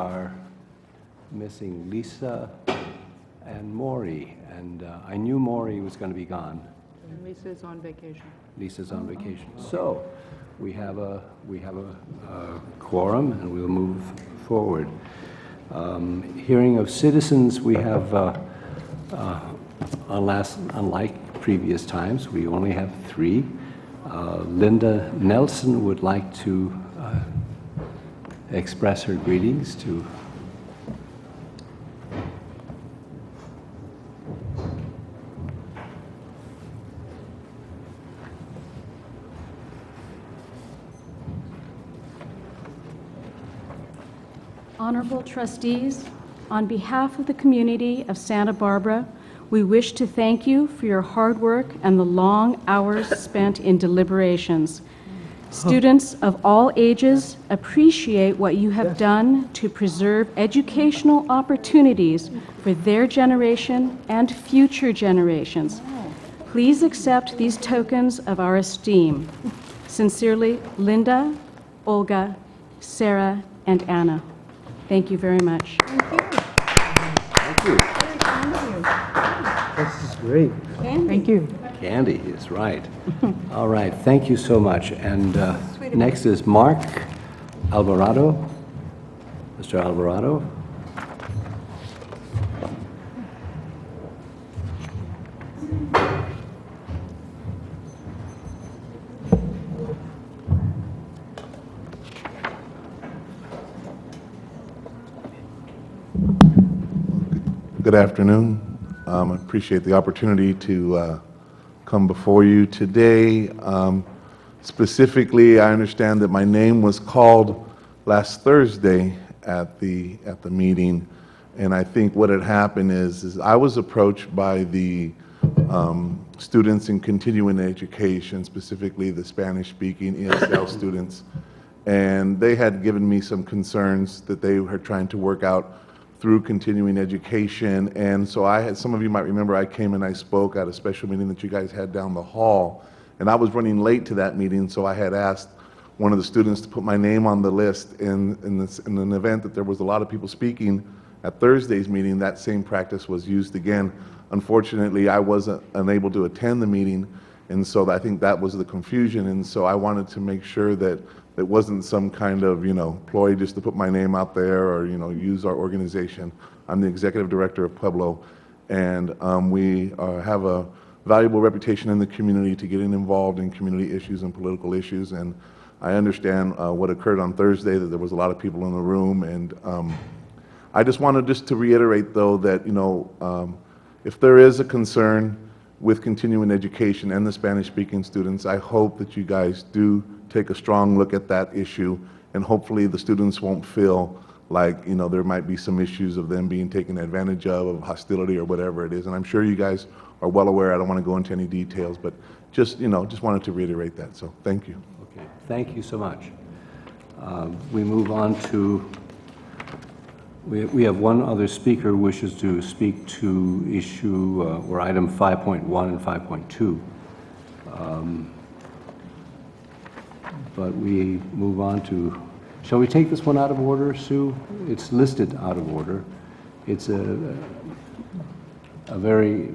are missing Lisa and Maury, and I knew Maury was going to be gone. And Lisa's on vacation. Lisa's on vacation. So we have a quorum, and we'll move forward. Hearing of citizens, we have, unlike previous times, we only have 3. Linda Nelson would like to express her greetings to. Honorable trustees, on behalf of the community of Santa Barbara, we wish to thank you for your hard work and the long hours spent in deliberations. Students of all ages appreciate what you have done to preserve educational opportunities for their generation and future generations. Please accept these tokens of our esteem. Sincerely, Linda, Olga, Sarah, and Anna. Thank you very much. Thank you. This is great. Thank you. Candy is right. All right, thank you so much. And next is Mark Alvarado. Mr. Alvarado. Good afternoon. I appreciate the opportunity to come before you today. Specifically, I understand that my name was called last Thursday at the meeting, and I think what had happened is I was approached by the students in continuing education, specifically the Spanish-speaking ESL students, and they had given me some concerns that they were trying to work out through continuing education. And so some of you might remember, I came and I spoke at a special meeting that you guys had down the hall, and I was running late to that meeting, so I had asked one of the students to put my name on the list in an event that there was a lot of people speaking at Thursday's meeting. That same practice was used again. Unfortunately, I wasn't unable to attend the meeting, and so I think that was the confusion, and so I wanted to make sure that it wasn't some kind of, ploy just to put my name out there or, use our organization. I'm the executive director of Pueblo, and we have a valuable reputation in the community to getting involved in community issues and political issues. And I understand what occurred on Thursday, that there was a lot of people in the room. And I just wanted to reiterate, though, that, if there is a concern with continuing education and the Spanish-speaking students, I hope that you guys do take a strong look at that issue, and hopefully the students won't feel like, there might be some issues of them being taken advantage of hostility or whatever it is. And I'm sure you guys are well aware. I don't want to go into any details, but just wanted to reiterate that. So thank you. Okay, thank you so much. We move on to, we have one other speaker who wishes to speak to issue or item 5.1 and 5.2. But we move on to, shall we take this one out of order, Sue? It's listed out of order. It's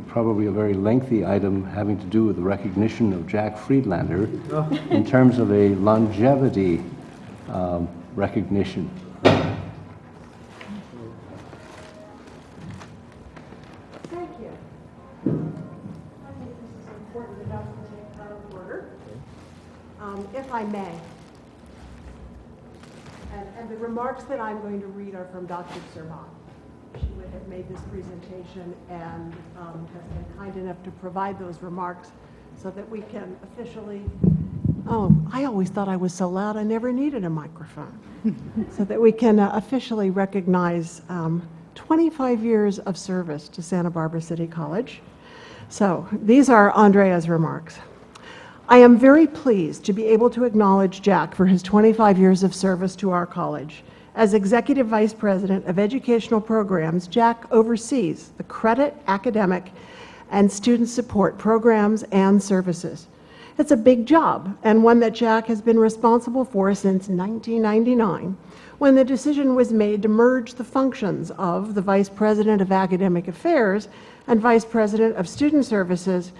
probably a very lengthy item having to do with the recognition of Jack Friedlander in terms of a longevity recognition. Thank you. I think this is important enough to take out of order. If I may. And the remarks that I'm going to read are from Dr. Serban. She would have made this presentation and has been kind enough to provide those remarks so that we can officially, I always thought I was so loud I never needed a microphone, so that we can officially recognize 25 years of service to Santa Barbara City College. So these are Andrea's remarks. I am very pleased to be able to acknowledge Jack for his 25 years of service to our college. As Executive Vice President of Educational Programs, Jack oversees the credit, academic, and student support programs and services. It's a big job, and one that Jack has been responsible for since 1999, when the decision was made to merge the functions of the Vice President of Academic Affairs and Vice President of Student Services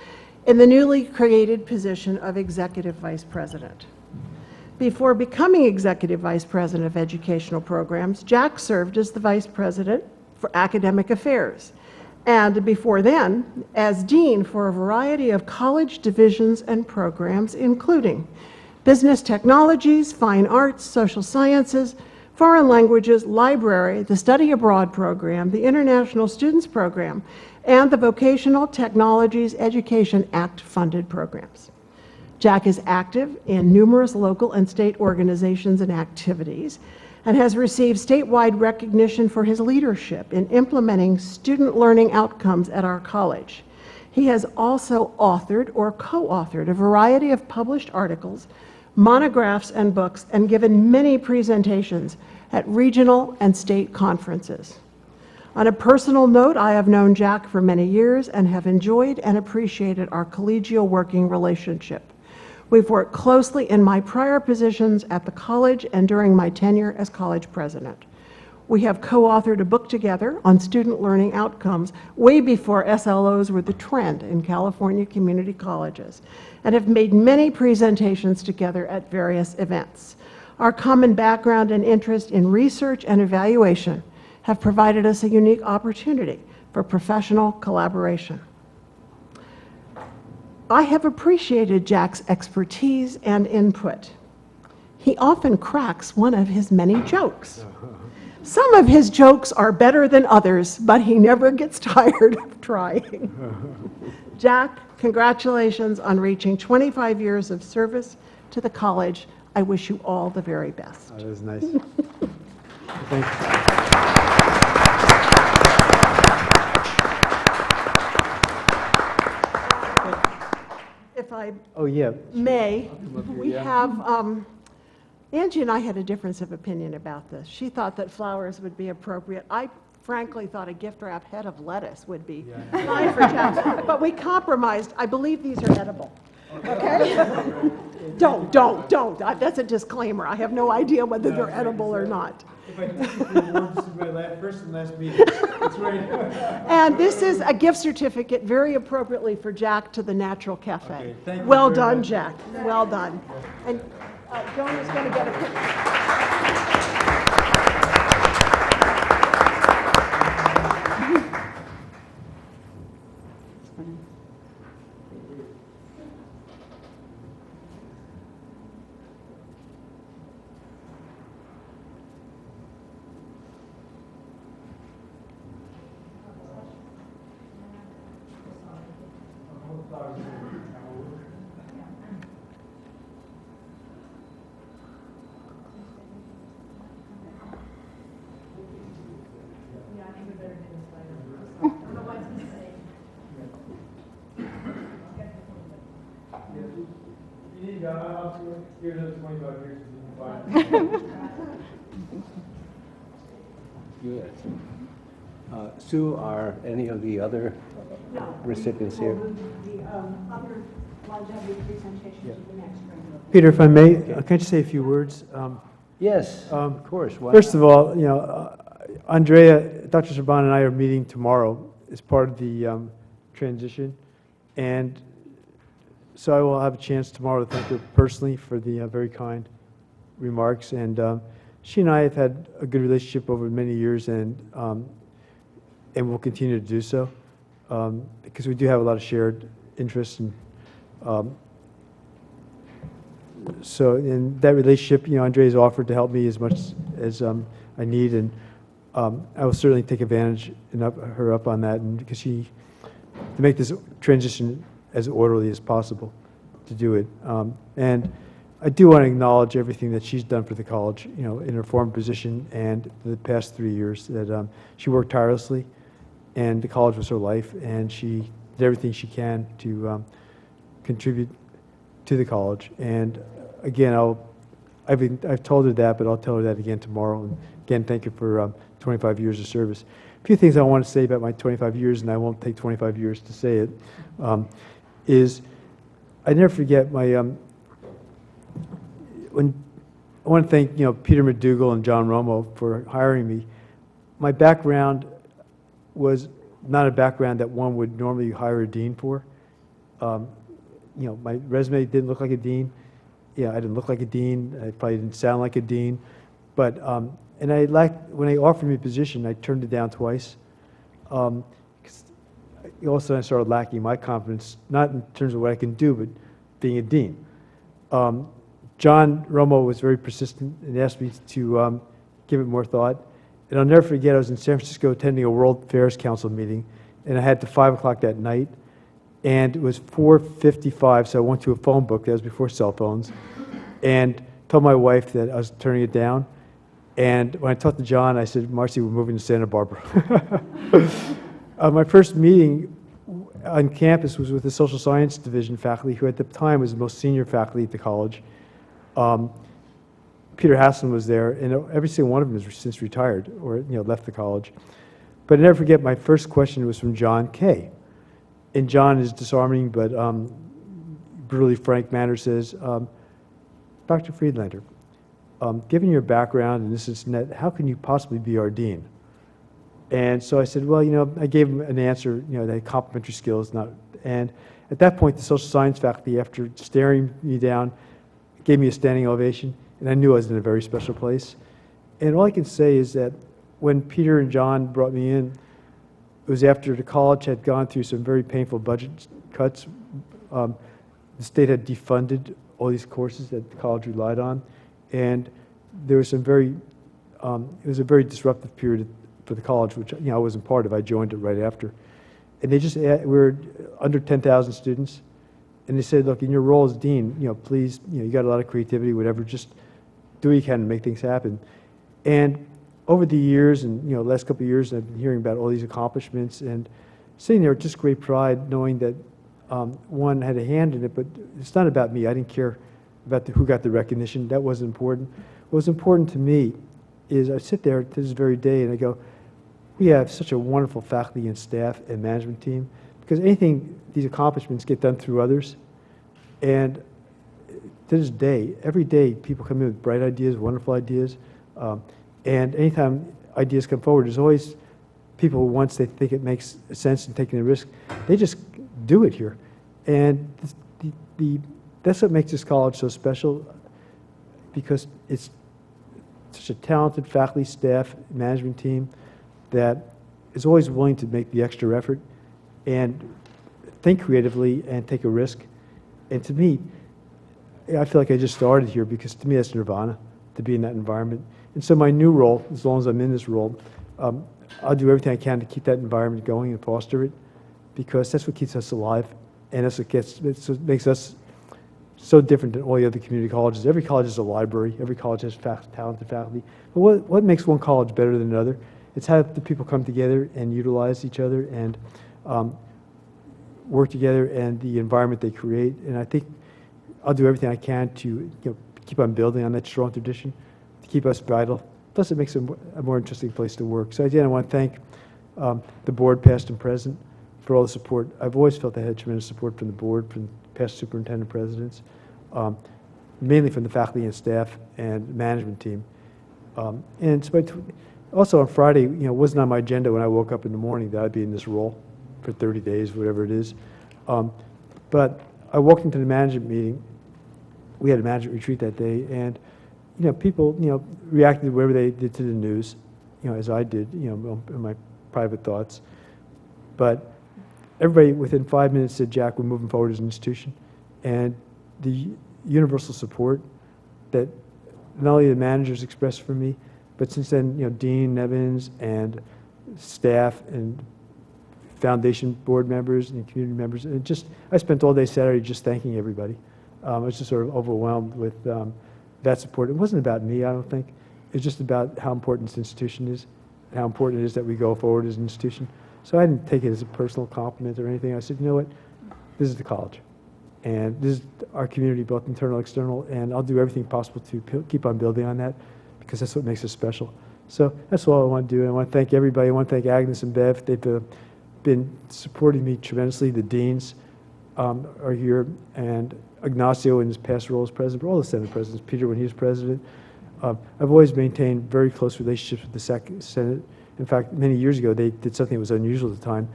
in the newly created position of Executive Vice President. Before becoming Executive Vice President of Educational Programs, Jack served as the Vice President for Academic Affairs, and before then, as Dean for a variety of college divisions and programs, including Business Technologies, Fine Arts, Social Sciences, Foreign Languages, Library, the Study Abroad Program, the International Students Program, and the Vocational Technologies Education Act-funded programs. Jack is active in numerous local and state organizations and activities and has received statewide recognition for his leadership in implementing student learning outcomes at our college. He has also authored or co-authored a variety of published articles, monographs, and books, and given many presentations at regional and state conferences. On a personal note, I have known Jack for many years and have enjoyed and appreciated our collegial working relationship. We've worked closely in my prior positions at the college and during my tenure as college president. We have co-authored a book together on student learning outcomes way before SLOs were the trend in California community colleges, and have made many presentations together at various events. Our common background and interest in research and evaluation have provided us a unique opportunity for professional collaboration. I have appreciated Jack's expertise and input. He often cracks one of his many jokes. Some of his jokes are better than others, but he never gets tired of trying. Jack, congratulations on reaching 25 years of service to the college. I wish you all the very best. Oh, that was nice. Thank you. If I Oh, yeah. may, we have, Angie and I had a difference of opinion about this. She thought that flowers would be appropriate. I frankly thought a gift wrap head of lettuce would be fine for Jack, but we compromised. I believe these are edible. Okay? Don't. That's a disclaimer. I have no idea whether they're edible or not. If I took you for the award, this is my first and last meeting. That's right. And this is a gift certificate, very appropriately for Jack, to the Natural Cafe. Okay, thank you Well very done, much. Jack. Well done. And Joan is going to get a picture. You need, here's another 25 years to be fine. Good. Sue, are any of the other recipients here? Other longevity presentations of the next round. Peter, if I may, can I just say a few words? Yes, of course. Why First not? of all, you know, Andrea, Dr. Serban and I are meeting tomorrow as part of the transition. And so I will have a chance tomorrow to thank her personally for the very kind remarks. And she and I have had a good relationship over many years, and we'll continue to do so because we do have a lot of shared interests. And so in that relationship, you know, Andrea's offered to help me as much as I need, and I will certainly take advantage and her up on that, and because to make this transition as orderly as possible to do it. And I do want to acknowledge everything that she's done for the college, you know, in her former position and the past 3 years, that she worked tirelessly, and the college was her life, and she did everything she can to contribute to the college. And again, I've told her that, but I'll tell her that again tomorrow. And again, thank you for 25 years of service. A few things I want to say about my 25 years, and I won't take 25 years to say it, is I never forget my, when, I want to thank, Peter McDougall and John Romo for hiring me. My background was not a background that one would normally hire a dean for. My resume didn't look like a dean. Yeah, I didn't look like a dean. I probably didn't sound like a dean. But, and when they offered me a position, I turned it down twice. 'Cause all of a sudden I started lacking my confidence, not in terms of what I can do, but being a dean. John Romo was very persistent and asked me to give it more thought. And I'll never forget, I was in San Francisco attending a World Affairs Council meeting, and I had to 5 o'clock that night, and it was 4:55, so I went to a phone book, that was before cell phones, and told my wife that I was turning it down. And when I talked to John, I said, Marcy, we're moving to Santa Barbara. My first meeting on campus was with the social science division faculty, who at the time was the most senior faculty at the college. Peter Haslam was there, and every single one of them has since retired or left the college. But I never forget, my first question was from John Kay. And John is disarming but brutally frank manner says, Dr. Friedlander, given your background and this and that, how can you possibly be our dean? And so I said, well, I gave him an answer, they had complementary skills. And at that point, the social science faculty, after staring me down, gave me a standing ovation, and I knew I was in a very special place. And all I can say is that when Peter and John brought me in, it was after the college had gone through some very painful budget cuts. The state had defunded all these courses that the college relied on, and there was some very, it was a very disruptive period for the college, which I wasn't part of. I joined it right after. And they just, we were under 10,000 students, and they said, look, in your role as dean, please, you got a lot of creativity, whatever, just do what you can to make things happen. And over the years, and last couple of years, I've been hearing about all these accomplishments and sitting there with just great pride, knowing that one had a hand in it, but it's not about me. I didn't care about who got the recognition. That wasn't important. What was important to me is I sit there to this very day and I go, we have such a wonderful faculty and staff and management team, because anything, these accomplishments get done through others. And to this day, every day, people come in with bright ideas, wonderful ideas. And anytime ideas come forward, there's always people, once they think it makes sense in taking a risk, they just do it here. And that's what makes this college so special, because it's such a talented faculty, staff, management team that is always willing to make the extra effort and think creatively and take a risk. And to me, I feel like I just started here, because to me that's nirvana, to be in that environment. And so my new role, as long as I'm in this role, I'll do everything I can to keep that environment going and foster it, because that's what keeps us alive, and that's what makes us so different than all the other community colleges. Every college is a library. Every college has talented faculty. But what makes one college better than another? It's how the people come together and utilize each other and work together, and the environment they create. And I think I'll do everything I can to keep on building on that strong tradition, to keep us vital. Plus, it makes it a more interesting place to work. So again, I want to thank the board, past and present, for all the support. I've always felt I had tremendous support from the board, from past superintendent presidents, mainly from the faculty and staff and management team. And so also on Friday, it wasn't on my agenda when I woke up in the morning that I'd be in this role for 30 days, whatever it is. But I walked into the management meeting. We had a management retreat that day, and people reacted to whatever they did to the news, as I did, in my private thoughts. But everybody within 5 minutes said, Jack, we're moving forward as an institution. And the universal support that not only the managers expressed for me, but since then, Dean Evans and staff and foundation board members and community members, and I spent all day Saturday just thanking everybody. I was just sort of overwhelmed with that support. It wasn't about me, I don't think. It was just about how important this institution is, how important it is that we go forward as an institution. So I didn't take it as a personal compliment or anything. I said, you know what, this is the college. And this is our community, both internal and external, and I'll do everything possible to keep on building on that, because that's what makes us special. So that's all I want to do. And I want to thank everybody. I want to thank Agnes and Bev. They've been supporting me tremendously, the deans. are here, and Ignacio in his past role as president, but all the Senate presidents, Peter when he was president. I've always maintained very close relationships with the Senate. In fact, many years ago, they did something that was unusual at the time.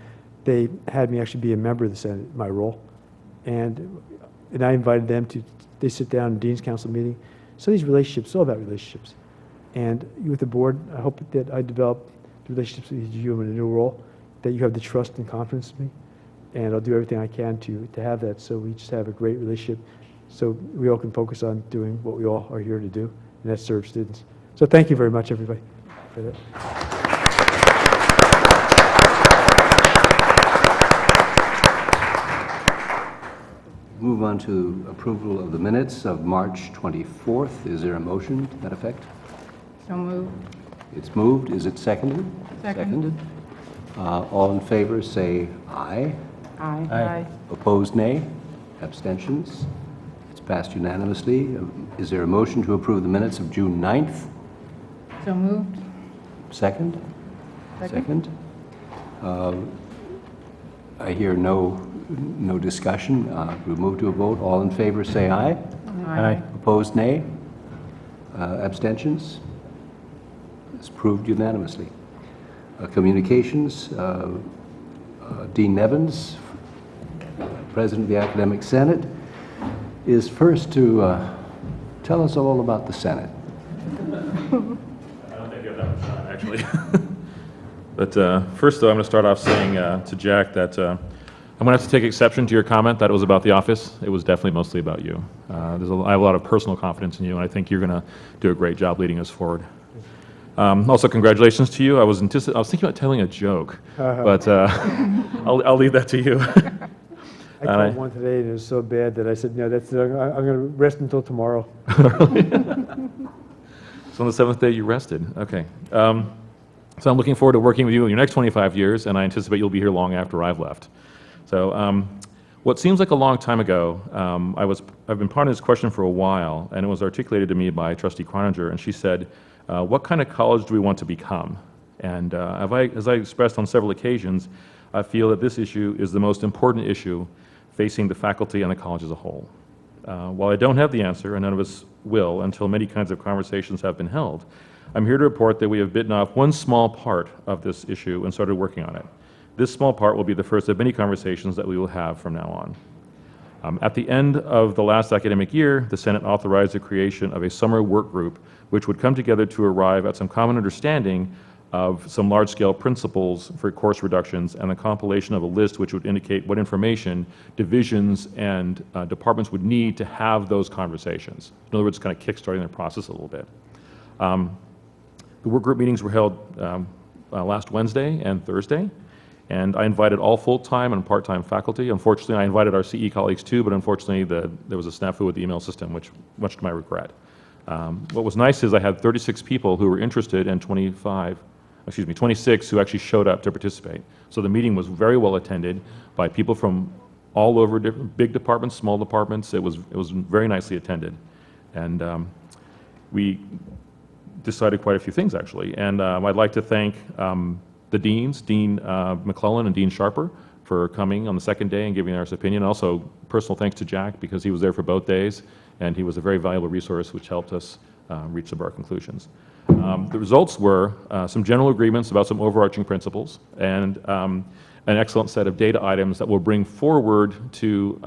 They had me actually be a member of the Senate, my role. And I invited them to, they sit down in Dean's Council meeting. So these relationships, it's all about relationships. And with the board, I hope that I develop the relationships with you in a new role, that you have the trust and confidence in me. And I'll do everything I can to have that, so we just have a great relationship, so we all can focus on doing what we all are here to do, and that's serve students. So thank you very much, everybody, for that. Move on to approval of the minutes of March 24th. Is there a motion to that effect? So moved. It's moved. Is it seconded? Second. Seconded. All in favor, say aye. Aye. Opposed, nay. Abstentions? It's passed unanimously. Is there a motion to approve the minutes of June 9th? So moved. Second? Second. I hear no discussion. We'll move to a vote. All in favor, say aye. Aye. Opposed, nay. Abstentions? It's approved unanimously. Communications, Dean Nevins, President of the Academic Senate, is first to tell us all about the Senate. I don't think you have that much time, actually. But first, though, I'm going to start off saying to Jack that I'm going to have to take exception to your comment that it was about the office. It was definitely mostly about you. I have a lot of personal confidence in you, and I think you're going to do a great job leading us forward. Also, congratulations to you. I was thinking about telling a joke, but I'll leave that to you. I called one today, and it was so bad that I said, no, I'm going to rest until tomorrow. So on the seventh day, you rested. Okay. So I'm looking forward to working with you in your next 25 years, and I anticipate you'll be here long after I've left. So what seems like a long time ago, I've been part of this question for a while, and it was articulated to me by Trustee Croninger, and she said, what kind of college do we want to become? And as I expressed on several occasions, I feel that this issue is the most important issue facing the faculty and the college as a whole. While I don't have the answer, and none of us will until many kinds of conversations have been held, I'm here to report that we have bitten off one small part of this issue and started working on it. This small part will be the first of many conversations that we will have from now on. At the end of the last academic year, the Senate authorized the creation of a summer work group which would come together to arrive at some common understanding of some large-scale principles for course reductions and the compilation of a list which would indicate what information divisions and departments would need to have those conversations. In other words, kind of kickstarting the process a little bit. The work group meetings were held last Wednesday and Thursday, and I invited all full-time and part-time faculty. Unfortunately, I invited our CE colleagues too, but unfortunately there was a snafu with the email system, which much to my regret. What was nice is I had 36 people who were interested and 26 who actually showed up to participate. So the meeting was very well attended by people from all over different big departments, small departments. It was very nicely attended. And we decided quite a few things, actually. And I'd like to thank the deans, Dean McClellan and Dean Sharper, for coming on the second day and giving us opinion. Also, personal thanks to Jack, because he was there for both days, and he was a very valuable resource which helped us reach some of our conclusions. The results were some general agreements about some overarching principles and an excellent set of data items that we'll bring forward to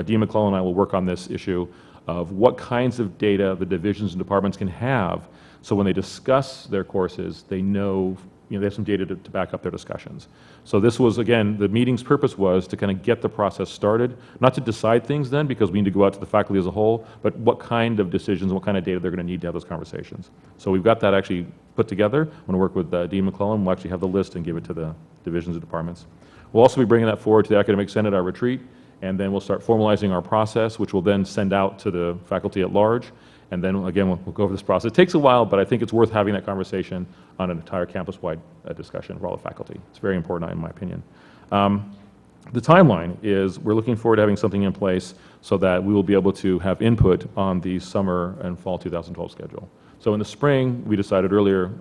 Dean McClellan and I will work on this issue of what kinds of data the divisions and departments can have, so when they discuss their courses, they know, they have some data to back up their discussions. So this was, again, the meeting's purpose was to kind of get the process started, not to decide things then, because we need to go out to the faculty as a whole, but what kind of decisions, what kind of data they're going to need to have those conversations. So we've got that actually put together. I'm going to work with Dean McClellan. We'll actually have the list and give it to the divisions and departments. We'll also be bringing that forward to the Academic Senate, our retreat, and then we'll start formalizing our process, which we'll then send out to the faculty at large. And then, again, we'll go over this process. It takes a while, but I think it's worth having that conversation on an entire campus-wide discussion for all the faculty. It's very important, in my opinion. The timeline is we're looking forward to having something in place so that we will be able to have input on the summer and fall 2012 schedule. So in the spring, we decided earlier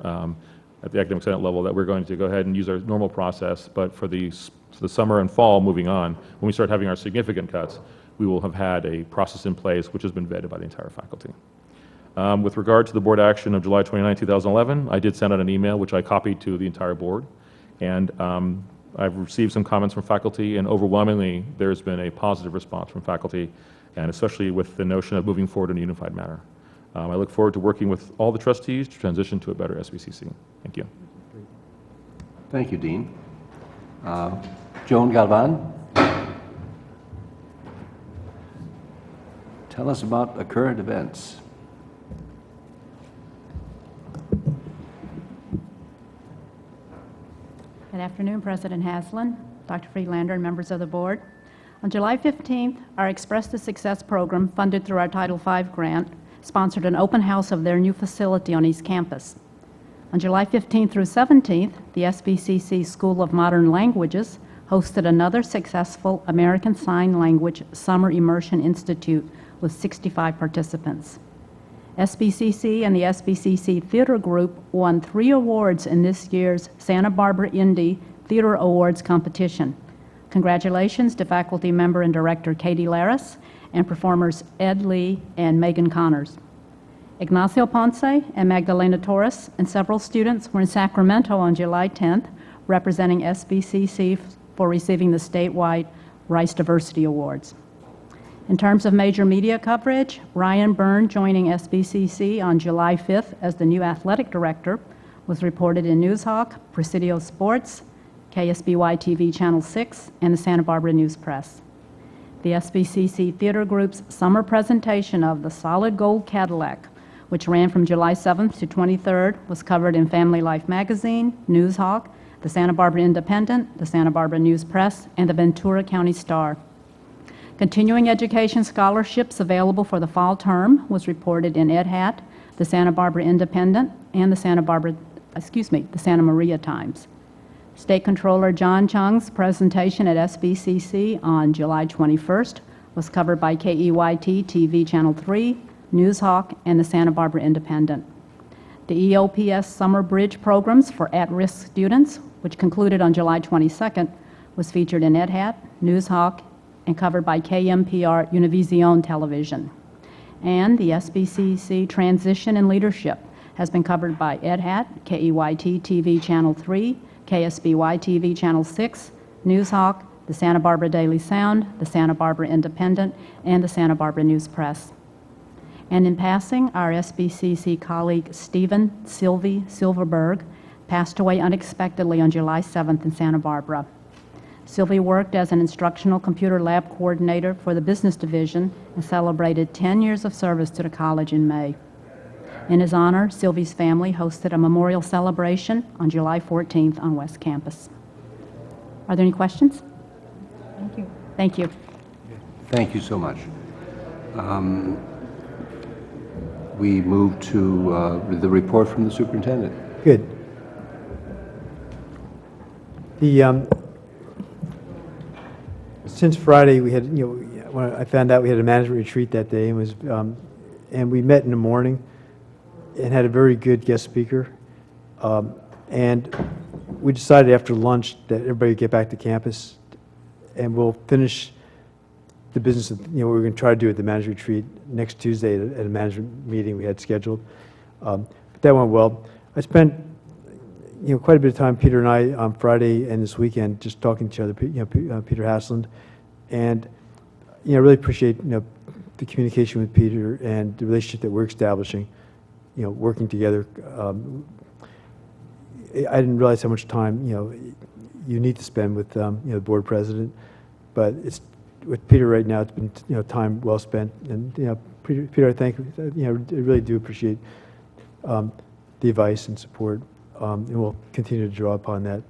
at the Academic Senate level that we're going to go ahead and use our normal process, but for the for the summer and fall moving on, when we start having our significant cuts, we will have had a process in place which has been vetted by the entire faculty. With regard to the board action of July 29, 2011, I did send out an email which I copied to the entire board, and I've received some comments from faculty, and overwhelmingly there's been a positive response from faculty, and especially with the notion of moving forward in a unified manner. I look forward to working with all the trustees to transition to a better SBCC. Thank you. Thank you, Dean. Joan Galvan? Tell us about the current events. Good afternoon, President Haslam, Dr. Friedlander, and members of the board. On July 15th, our Express to Success program, funded through our Title V grant, sponsored an open house of their new facility on East Campus. On July 15th through 17th, the SBCC School of Modern Languages hosted another successful American Sign Language Summer Immersion Institute with 65 participants. SBCC and the SBCC Theater Group won 3 awards in this year's Santa Barbara Indie Theater Awards competition. Congratulations to faculty member and director Katie Laris and performers Ed Lee and Megan Connors. Ignacio Ponce and Magdalena Torres and several students were in Sacramento on July 10th, representing SBCC for receiving the statewide Rice Diversity Awards. In terms of major media coverage, Ryan Byrne joining SBCC on July 5th as the new athletic director was reported in Newshawk, Presidio Sports, KSBY TV Channel 6, and the Santa Barbara News Press. The SBCC Theater Group's summer presentation of The Solid Gold Cadillac, which ran from July 7th to 23rd, was covered in Family Life Magazine, Newshawk, the Santa Barbara Independent, the Santa Barbara News Press, and the Ventura County Star. Continuing education scholarships available for the fall term was reported in Ed Hat, the Santa Barbara Independent, and the Santa Maria Times. State Controller John Chung's presentation at SBCC on July 21st was covered by KEYT TV Channel 3, Newshawk, and the Santa Barbara Independent. The EOPS Summer Bridge programs for at-risk students, which concluded on July 22nd, was featured in Ed Hat, Newshawk, and covered by KMPR Univision Television. And the SBCC Transition and Leadership has been covered by Ed Hat, KEYT TV Channel 3, KSBY TV Channel 6, Newshawk, the Santa Barbara Daily Sound, the Santa Barbara Independent, and the Santa Barbara News Press. And in passing, our SBCC colleague Stephen Sylvie Silverberg passed away unexpectedly on July 7th in Santa Barbara. Sylvie worked as an instructional computer lab coordinator for the business division and celebrated 10 years of service to the college in May. In his honor, Sylvie's family hosted a memorial celebration on July 14th on West Campus. Are there any questions? Thank you. Thank you. Thank you so much. We move to the report from the superintendent. Good. Since Friday, we had, when I found out we had a management retreat that day, and we met in the morning and had a very good guest speaker. And we decided after lunch that everybody get back to campus, and we'll finish the business of, what we're going to try to do at the management retreat next Tuesday at a management meeting we had scheduled. But that went well. I spent, quite a bit of time, Peter and I, on Friday and this weekend, just talking to each other, Peter Hasland, and, really appreciate, the communication with Peter and the relationship that we're establishing, working together. I didn't realize how much time, you need to spend with, the board president, but it's, with Peter right now, it's been, time well spent. And, Peter, I thank you, I really do appreciate the advice and support, and we'll continue to draw upon that,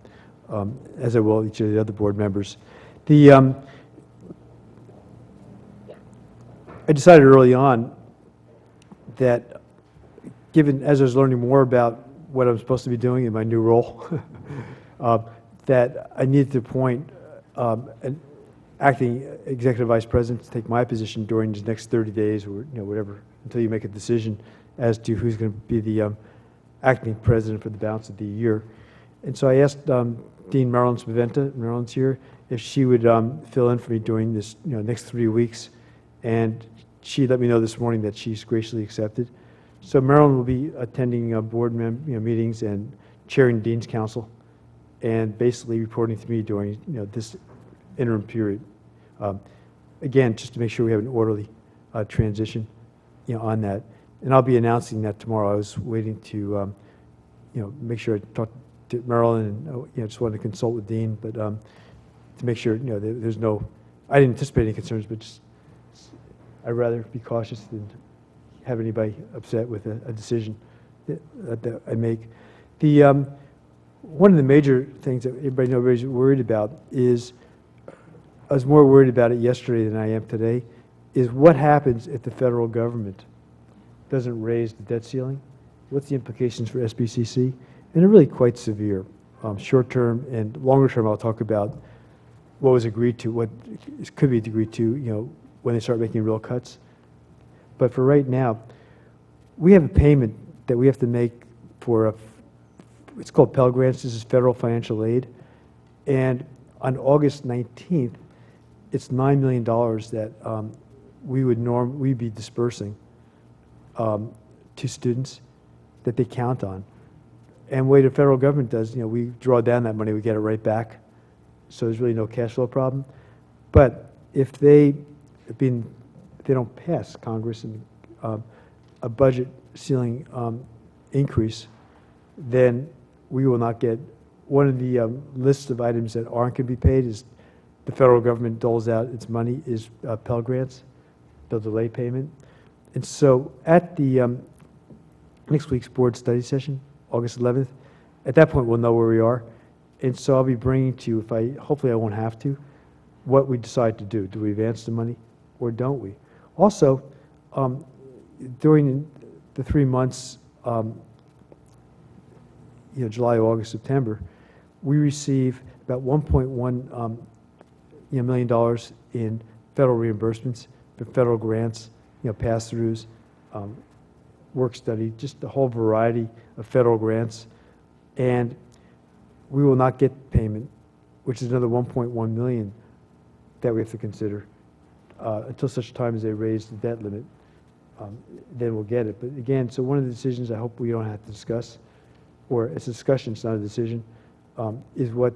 as I will each of the other board members. I decided early on that, given, as I was learning more about what I'm supposed to be doing in my new role, that I needed to appoint an acting executive vice president to take my position during these next 30 days, or whatever, until you make a decision as to who's going to be the acting president for the balance of the year. And so I asked Dean Marilyn Spaventa, Marilyn's here, if she would fill in for me during this, next 3 weeks. And she let me know this morning that she's graciously accepted. So Marilyn will be attending board meetings and chairing Dean's Council, and basically reporting to me during this interim period. Again, just to make sure we have an orderly transition on that. And I'll be announcing that tomorrow. I was waiting to make sure I talked to Marilyn, and just wanted to consult with Dean, but to make sure there's no, I didn't anticipate any concerns, but just I'd rather be cautious than have anybody upset with a decision that I make. One of the major things that everybody's worried about is, I was more worried about it yesterday than I am today, is what happens if the federal government doesn't raise the debt ceiling? What's the implications for SBCC? And they're really quite severe. Short term and longer term, I'll talk about what was agreed to, what could be agreed to, when they start making real cuts. But for right now, we have a payment that we have to make for it's called Pell Grants. This is federal financial aid. And on August 19th, it's $9 million that we'd be dispersing to students that they count on. And the way the federal government does, we draw down that money, we get it right back. So there's really no cash flow problem. But if they don't pass Congress and a budget ceiling increase, then we will not get, one of the lists of items that aren't going to be paid is the federal government doles out its money is Pell Grants. They'll delay payment. And so at the next week's board study session, August 11th, at that point we'll know where we are. And so I'll be bringing to you, hopefully I won't have to, what we decide to do. Do we advance the money or don't we? Also, during the 3 months, July, August, September, we receive about $1.1 million in federal reimbursements, for federal grants, pass-throughs, work study, just a whole variety of federal grants. And we will not get payment, which is another $1.1 million that we have to consider until such time as they raise the debt limit. Then we'll get it. But again, so one of the decisions I hope we don't have to discuss, or it's a discussion, it's not a decision, is what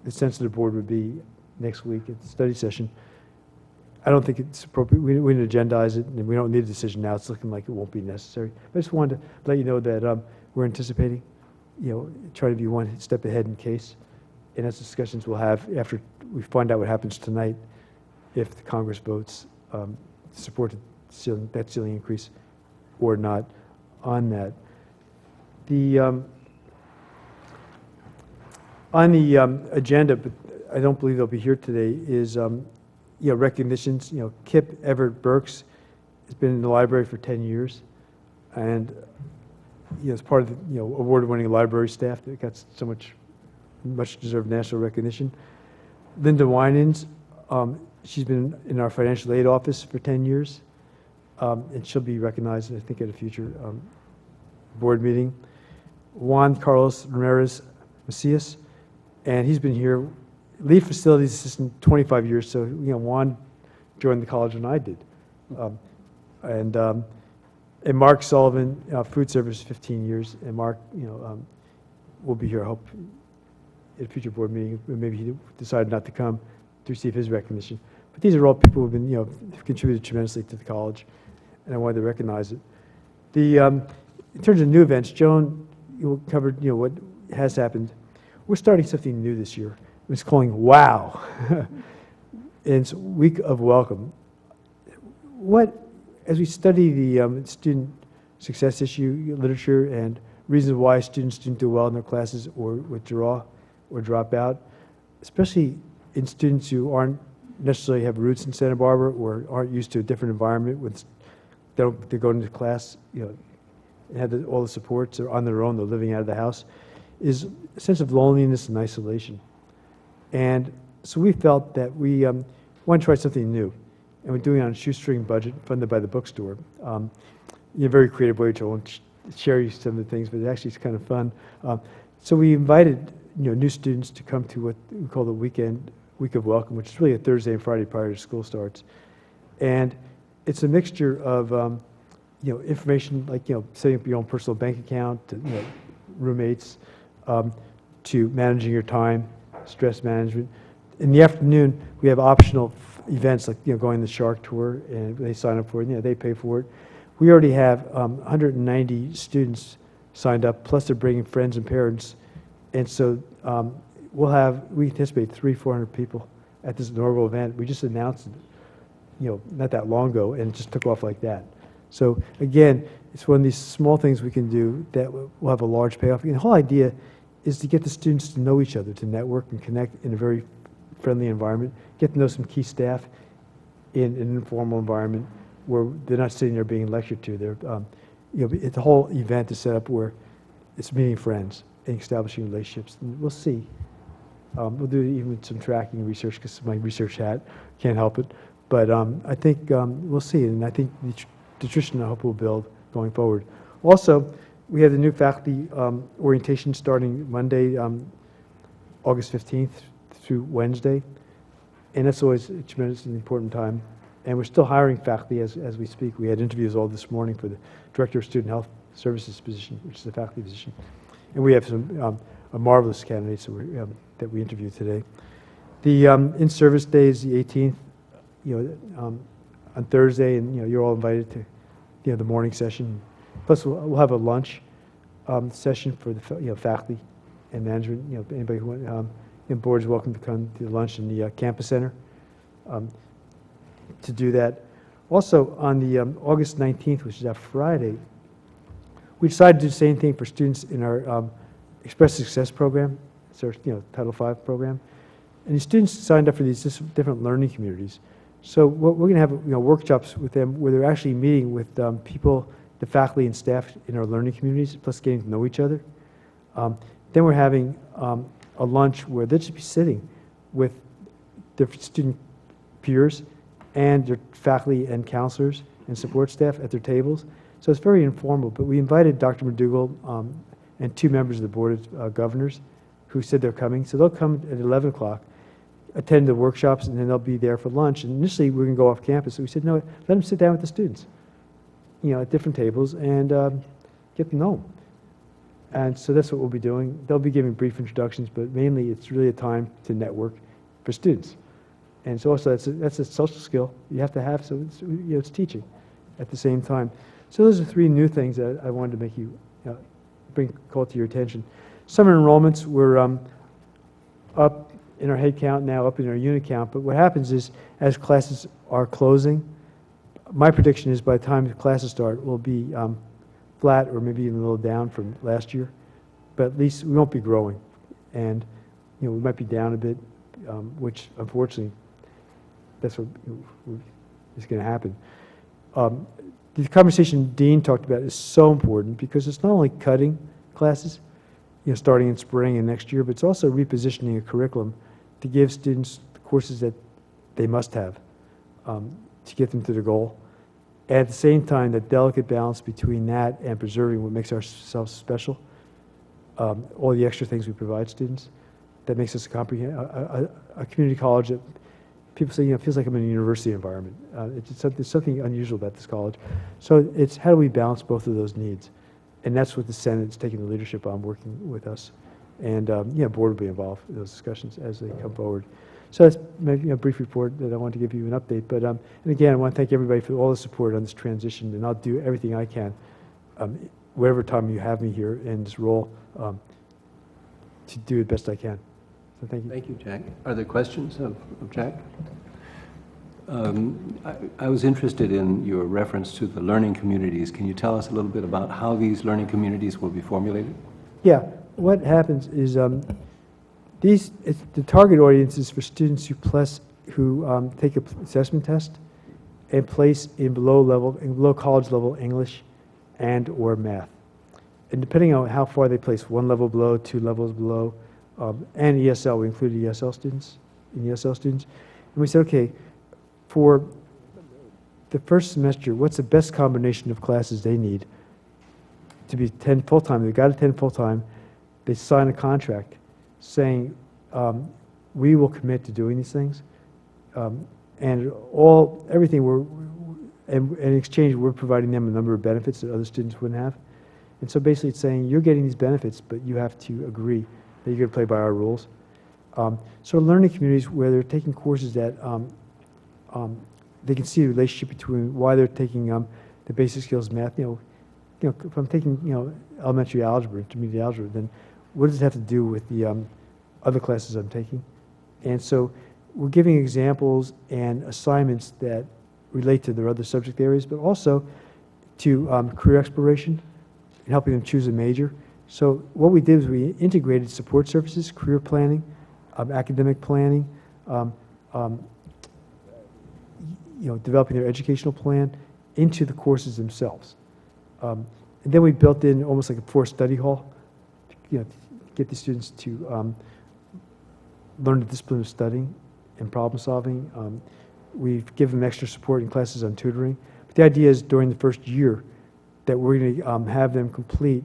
the sense of the board would be next week at the study session. I don't think it's appropriate. We didn't agendize it, and we don't need a decision now. It's looking like it won't be necessary. I just wanted to let you know that we're anticipating, try to be one step ahead in case. And that's discussions we'll have after we find out what happens tonight, if the Congress votes to support the debt ceiling increase or not on that. On the agenda, but I don't believe they'll be here today, is recognitions. Kip Everett Burks has been in the library for 10 years, and as part of the award-winning library staff that got so much deserved national recognition. Linda Winans, she's been in our financial aid office for 10 years, and she'll be recognized, I think, at a future board meeting. Juan Carlos Ramirez Macias, and he's been here, lead facilities assistant, 25 years. So Juan joined the college when I did, and Mark Sullivan, food service, 15 years, and Mark, will be here. I hope at a future board meeting. Maybe he decided not to come to receive his recognition. But these are all people who've been, have contributed tremendously to the college, and I wanted to recognize it. In terms of new events, Joan, you covered, what has happened. We're starting something new this year. It's calling WOW. And it's Week of Welcome. As we study the student success issue literature and reasons why students didn't do well in their classes or withdraw or drop out, especially in students who aren't necessarily have roots in Santa Barbara or aren't used to a different environment with they're going to class, and have all the supports, they're on their own, they're living out of the house, is a sense of loneliness and isolation. And so we felt that we want to try something new, and we're doing it on a shoestring budget funded by the bookstore. In a very creative way, which I won't share you some of the things, but actually it's kind of fun. So we invited, new students to come to what we call the week of welcome, which is really a Thursday and Friday prior to school starts. And it's a mixture of, information like, setting up your own personal bank account, to, roommates, to managing your time, stress management. In the afternoon, we have optional events like, going the Shark Tour, and they sign up for it, they pay for it. We already have 190 students signed up, plus they're bringing friends and parents. And so we anticipate 300-400 people at this inaugural event. We just announced it, not that long ago, and it just took off like that. So again, it's one of these small things we can do that will have a large payoff. And the whole idea is to get the students to know each other, to network and connect in a very friendly environment, get to know some key staff in an informal environment where they're not sitting there being lectured to. They're, the whole event is set up where it's meeting friends and establishing relationships. And we'll see. We'll do even some tracking research because my research hat can't help it. But I think we'll see, and I think the tradition I hope will build going forward. Also, we have the new faculty orientation starting Monday, August 15th through Wednesday, and that's always a tremendously important time. And we're still hiring faculty as we speak. We had interviews all this morning for the Director of Student Health Services position, which is a faculty position. And we have some marvelous candidates that we interviewed today. The in-service day is the 18th, on Thursday, and you're all invited to the morning session. Plus, we'll have a lunch session for the faculty and management. Anybody who wants, board is welcome to come to lunch in the campus center to do that. Also, on the August 19th, which is that Friday, we decided to do the same thing for students in our Express Success program. It's our Title V program, and the students signed up for these different learning communities. So we're going to have workshops with them where they're actually meeting with people, the faculty and staff in our learning communities, plus getting to know each other. Then we're having a lunch where they'll just be sitting with their student peers and their faculty and counselors and support staff at their tables. So it's very informal, but we invited Dr. McDougall and 2 members of the Board of Governors who said they're coming. So they'll come at 11 o'clock, attend the workshops, and then they'll be there for lunch. And initially, we're going to go off campus. So we said, no, let them sit down with the students, at different tables and get to know them. And so that's what we'll be doing. They'll be giving brief introductions, but mainly it's really a time to network for students. And so also that's a social skill you have to have, so it's teaching at the same time. So those are 3 new things that I wanted to make call to your attention. Summer enrollments, we're up in our head count now, up in our unit count, but what happens is as classes are closing, my prediction is by the time the classes start, we'll be flat or maybe even a little down from last year, but at least we won't be growing. And we might be down a bit, which unfortunately, that's what is going to happen. The conversation Dean talked about is so important because it's not only cutting classes, starting in spring and next year, but it's also repositioning a curriculum to give students the courses that they must have to get them to their goal. And at the same time, that delicate balance between that and preserving what makes ourselves special, all the extra things we provide students, that makes us a community college that people say, feels like I'm in a university environment. There's something unusual about this college. So it's how do we balance both of those needs? And that's what the Senate's taking the leadership on, working with us. And board will be involved in those discussions as they come forward. So that's a brief report that I wanted to give you an update. But and again, I want to thank everybody for all the support on this transition, and I'll do everything I can, whatever time you have me here in this role, to do the best I can. So thank you. Thank you, Jack. Are there questions of Jack? I was interested in your reference to the learning communities. Can you tell us a little bit about how these learning communities will be formulated? Yeah, what happens is the target audience is for students who take an assessment test and place in below college level English and or math. And depending on how far they place, 1 level below, 2 levels below, and ESL, we included ESL students, And we said, okay, for the first semester, what's the best combination of classes they need to be 10 full-time? They've got to attend full-time, they sign a contract saying, we will commit to doing these things. And everything and in exchange, we're providing them a number of benefits that other students wouldn't have. And so basically it's saying, you're getting these benefits, but you have to agree that you're going to play by our rules. So learning communities where they're taking courses that they can see the relationship between why they're taking the basic skills math. If I'm taking elementary algebra, intermediate algebra, then what does it have to do with the other classes I'm taking? And so we're giving examples and assignments that relate to their other subject areas, but also to career exploration and helping them choose a major. So what we did is we integrated support services, career planning, academic planning, developing their educational plan into the courses themselves. And then we built in almost like a forced study hall, to get the students to learn the discipline of studying and problem solving. We've given them extra support in classes on tutoring. But the idea is during the first year that we're going to have them complete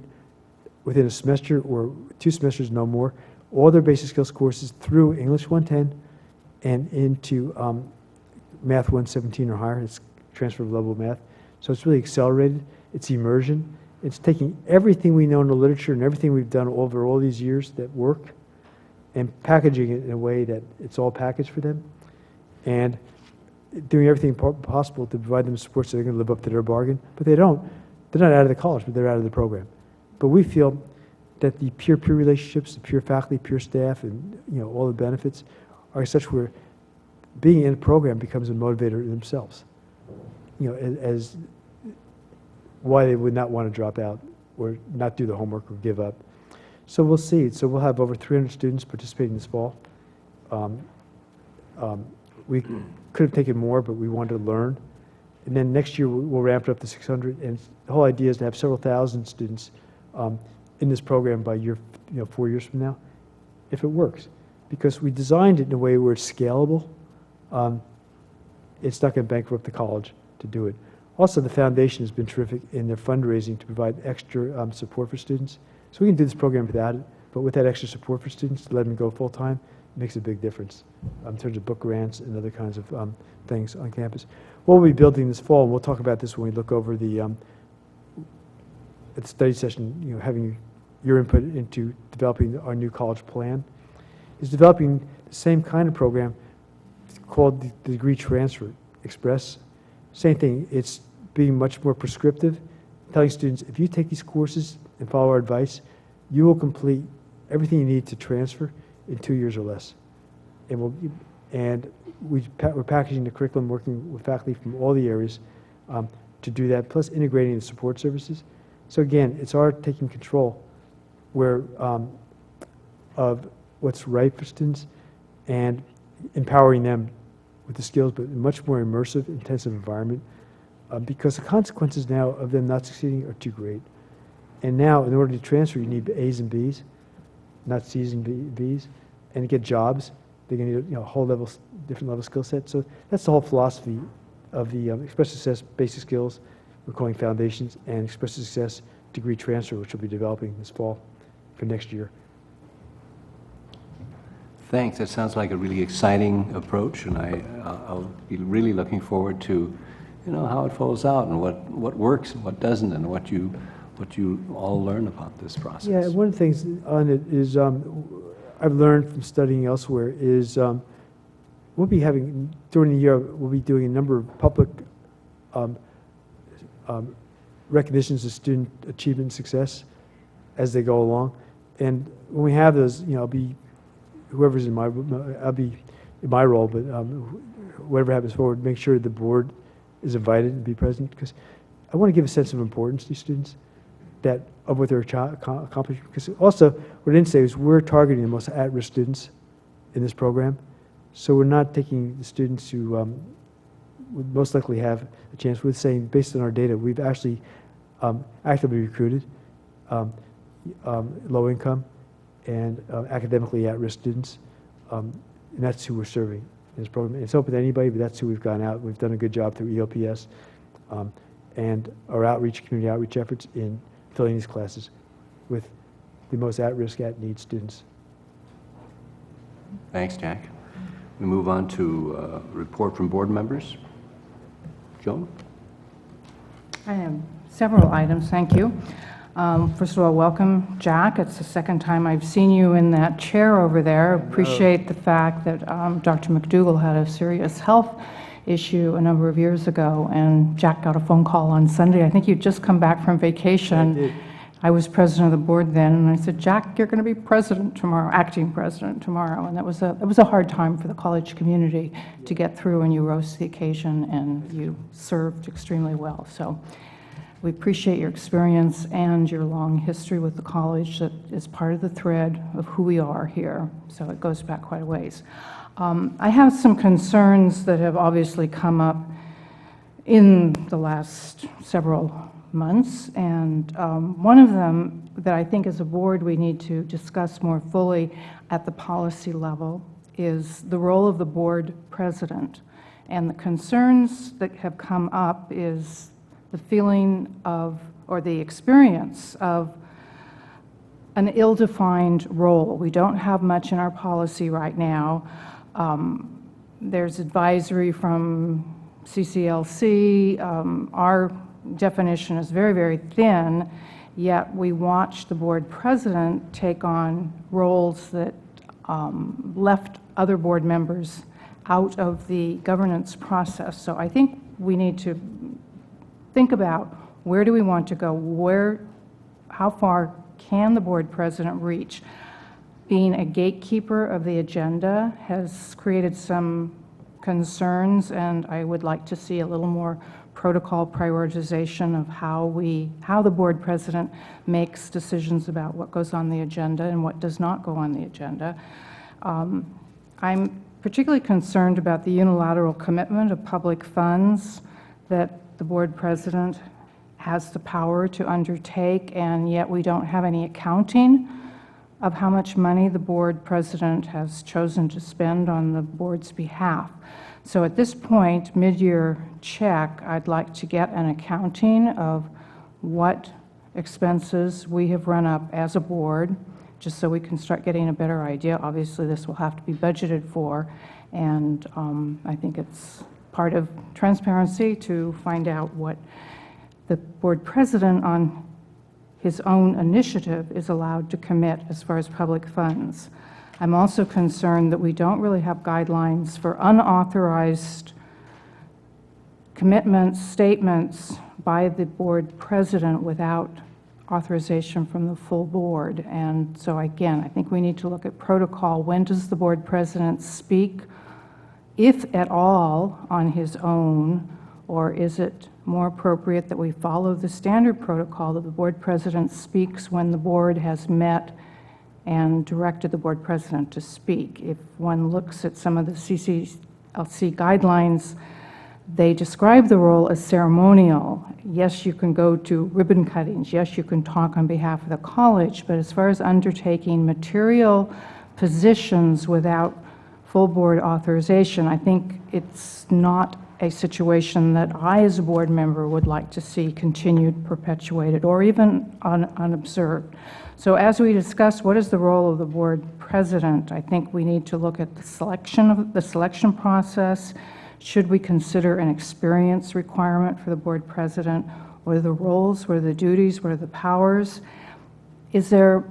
within a semester or 2 semesters, no more, all their basic skills courses through English 110 and into Math 117 or higher. It's transfer level math. So it's really accelerated. It's immersion. It's taking everything we know in the literature and everything we've done over all these years that work and packaging it in a way that it's all packaged for them and doing everything possible to provide them support so they're going to live up to their bargain. But they don't. They're not out of the college, but they're out of the program. But we feel that the peer-peer relationships, the peer faculty, peer staff, and all the benefits are such where being in a program becomes a motivator in themselves. As why they would not want to drop out or not do the homework or give up. So we'll see. So we'll have over 300 students participating this fall. We could have taken more, but we wanted to learn. And then next year we'll ramp it up to 600. And the whole idea is to have several thousand students in this program by 4 years from now, if it works. Because we designed it in a way where it's scalable. It's not going to bankrupt the college to do it. Also, the foundation has been terrific in their fundraising to provide extra support for students. So we can do this program without it, but with that extra support for students to let them go full-time, it makes a big difference in terms of book grants and other kinds of things on campus. What we'll be building this fall, and we'll talk about this when we look over the at the study session, having your input into developing our new college plan, is developing the same kind of program called the Degree Transfer Express. Same thing, it's being much more prescriptive, telling students, if you take these courses and follow our advice, you will complete everything you need to transfer in 2 years or less. And we're packaging the curriculum, working with faculty from all the areas to do that, plus integrating the support services. So again, it's our taking control of what's right for students and empowering them with the skills, but in a much more immersive, intensive environment, because the consequences now of them not succeeding are too great. And now, in order to transfer, you need A's and B's, not C's and B's, and to get jobs, they're going to need a whole level, different level skill set. So that's the whole philosophy of the Express Success Basic Skills, we're calling Foundations, and Express Success Degree Transfer, which we'll be developing this fall for next year. Thanks. That sounds like a really exciting approach, and I'll be really looking forward to, how it follows out and what works and what doesn't, and what you all learn about this process. Yeah, one of the things on it is I've learned from studying elsewhere is we'll be having, during the year, we'll be doing a number of public recognitions of student achievement and success as they go along. And when we have those, I'll be whoever's in I'll be in my role, but whatever happens forward, make sure the board is invited and be present, because I want to give a sense of importance to these students of what they're accomplishing. Because also, what I didn't say is we're targeting the most at-risk students in this program, so we're not taking the students who would most likely have a chance. We're saying, based on our data, we've actually actively recruited low income and academically at-risk students, and that's who we're serving in this program. It's open to anybody, but that's who we've gone out. We've done a good job through EOPS and our community outreach efforts in filling these classes with the most at-risk, at-need students. Thanks, Jack. We move on to report from board members. Joan? I have several items, thank you. First of all, welcome, Jack. It's the second time I've seen you in that chair over there. Appreciate the fact that Dr. McDougall had a serious health issue a number of years ago, and Jack got a phone call on Sunday. I think you'd just come back from vacation. I did. I was president of the board then, and I said, Jack, you're going to be president tomorrow, acting president tomorrow. And that was a hard time for the college community to get through, and you rose to the occasion, and you served extremely well. So we appreciate your experience and your long history with the college that is part of the thread of who we are here. So it goes back quite a ways. I have some concerns that have obviously come up in the last several months, and one of them that I think as a board we need to discuss more fully at the policy level is the role of the board president. And the concerns that have come up is the feeling of, or the experience of, an ill-defined role. We don't have much in our policy right now. There's advisory from CCLC. Our definition is very, very thin, yet we watch the board president take on roles that left other board members out of the governance process. So I think we need to think about where do we want to go, how far can the board president reach. Being a gatekeeper of the agenda has created some concerns, and I would like to see a little more protocol prioritization of how the board president makes decisions about what goes on the agenda and what does not go on the agenda. I'm particularly concerned about the unilateral commitment of public funds that the board president has the power to undertake, and yet we don't have any accounting of how much money the board president has chosen to spend on the board's behalf. So at this point, mid-year check, I'd like to get an accounting of what expenses we have run up as a board, just so we can start getting a better idea. Obviously, this will have to be budgeted for, and I think it's part of transparency to find out what the board president on his own initiative is allowed to commit as far as public funds. I'm also concerned that we don't really have guidelines for unauthorized commitments, statements by the board president without authorization from the full board. And so again, I think we need to look at protocol. When does the board president speak, if at all, on his own, or is it more appropriate that we follow the standard protocol that the board president speaks when the board has met and directed the board president to speak? If one looks at some of the CCLC guidelines, they describe the role as ceremonial. Yes, you can go to ribbon cuttings. Yes, you can talk on behalf of the college, but as far as undertaking material positions without full board authorization, I think it's not a situation that I, as a board member, would like to see continued, perpetuated, or even unobserved. So as we discuss what is the role of the board president, I think we need to look at the selection process. Should we consider an experience requirement for the board president? What are the roles? What are the duties? What are the powers? Is there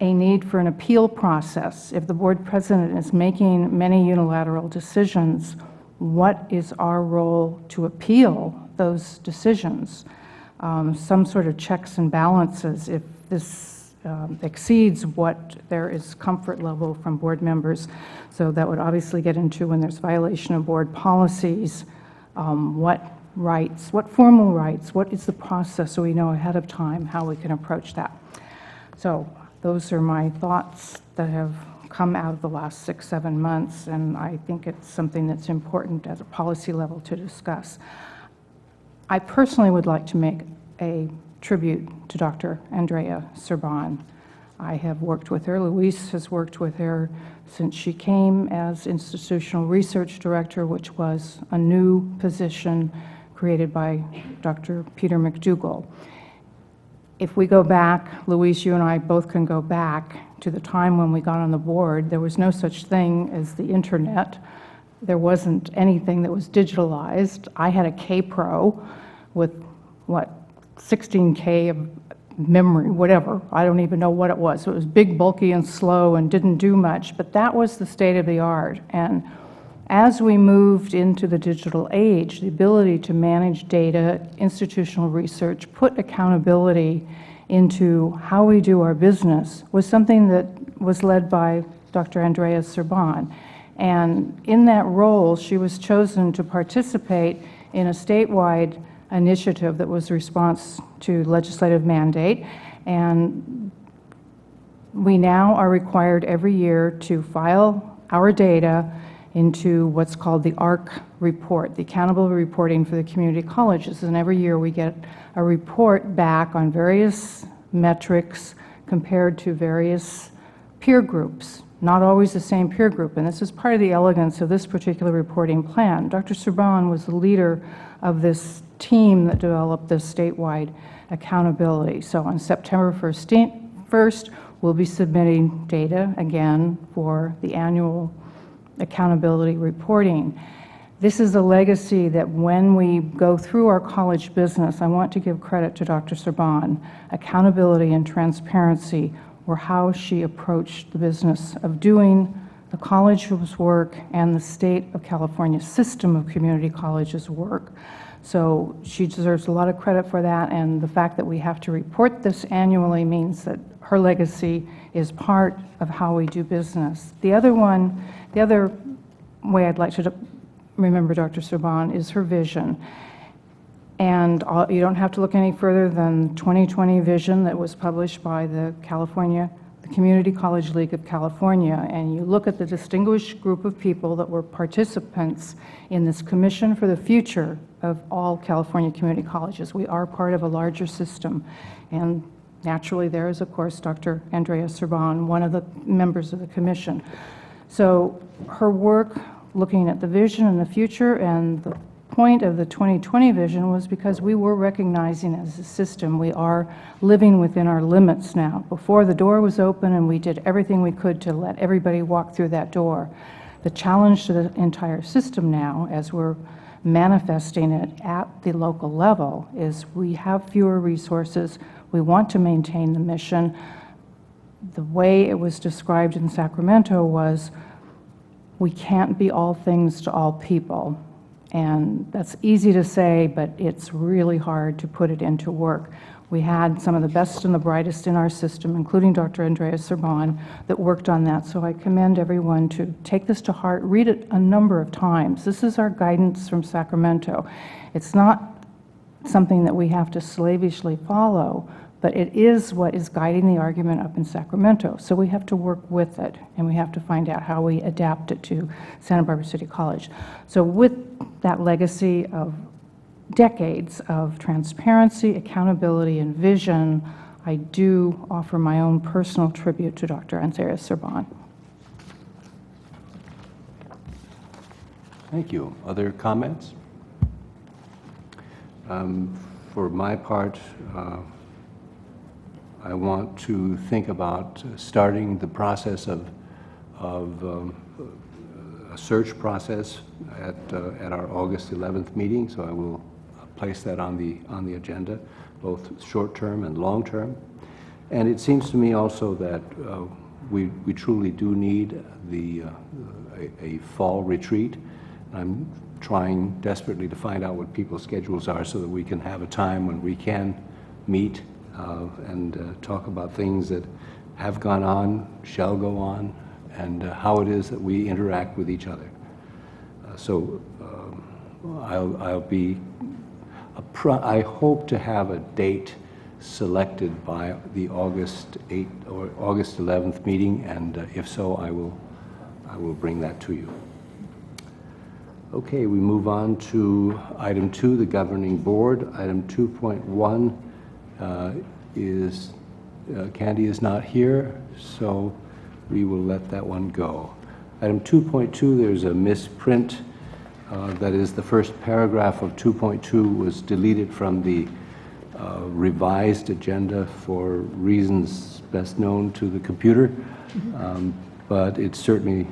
a need for an appeal process? If the board president is making many unilateral decisions, what is our role to appeal those decisions? Some sort of checks and balances if this exceeds what there is comfort level from board members. So that would obviously get into when there's violation of board policies, what rights, what formal rights, what is the process so we know ahead of time how we can approach that. So those are my thoughts that have come out of the last 6-7 months, and I think it's something that's important at a policy level to discuss. I personally would like to make a tribute to Dr. Andrea Serban. I have worked with her. Luis has worked with her since she came as Institutional Research Director, which was a new position created by Dr. Peter McDougall. if we go back, Luis, you and I both can go back to the time when we got on the board, there was no such thing as the internet. There wasn't anything that was digitalized. I had a K-Pro with, 16K of memory, whatever. I don't even know what it was. It was big, bulky, and slow and didn't do much, but that was the state of the art. And as we moved into the digital age, the ability to manage data, institutional research, put accountability into how we do our business was something that was led by Dr. Andrea Serban. And in that role, she was chosen to participate in a statewide initiative that was a response to legislative mandate. And we now are required every year to file our data into what's called the ARC report, the Accountable Reporting for the Community Colleges. And every year we get a report back on various metrics compared to various peer groups, not always the same peer group. And this is part of the elegance of this particular reporting plan. Dr. Serban was the leader of this team that developed this statewide accountability. So on September 1st, we'll be submitting data again for the annual accountability reporting. This is a legacy that when we go through our college business, I want to give credit to Dr. Serban. Accountability and transparency were how she approached the business of doing the college's work and the state of California system of community colleges work. So she deserves a lot of credit for that, and the fact that we have to report this annually means that her legacy is part of how we do business. The other way I'd like to remember Dr. Serban is her vision. And you don't have to look any further than 2020 vision that was published by the Community College League of California, and you look at the distinguished group of people that were participants in this Commission for the Future of all California community colleges. We are part of a larger system, and naturally there is, of course, Dr. Andrea Serban, one of the members of the Commission. So her work looking at the vision and the future, and the point of the 2020 vision was because we were recognizing as a system we are living within our limits now. Before, the door was open and we did everything we could to let everybody walk through that door. The challenge to the entire system now, as we're manifesting it at the local level, is we have fewer resources. We want to maintain the mission. The way it was described in Sacramento was, we can't be all things to all people. And that's easy to say, but it's really hard to put it into work. We had some of the best and the brightest in our system, including Dr. Andrea Serban, that worked on that. So I commend everyone to take this to heart, read it a number of times. This is our guidance from Sacramento. It's not something that we have to slavishly follow, but it is what is guiding the argument up in Sacramento. So we have to work with it, and we have to find out how we adapt it to Santa Barbara City College. So with that legacy of decades of transparency, accountability, and vision, I do offer my own personal tribute to Dr. Andrea Serban. Thank you. Other comments? For my part, I want to think about starting the process of a search process at our August 11th meeting, so I will place that on the agenda, both short-term and long-term. And it seems to me also that we truly do need a fall retreat. I'm trying desperately to find out what people's schedules are so that we can have a time when we can meet and talk about things that have gone on, shall go on, and how it is that we interact with each other. I hope to have a date selected by the August 8th or August 11th meeting, and if so, I will bring that to you. Okay, we move on to item 2, the governing board. Item 2.1 is Candy is not here, so we will let that one go. Item 2.2, there's a misprint. That is, the first paragraph of 2.2 was deleted from the revised agenda for reasons best known to the computer, but it's certainly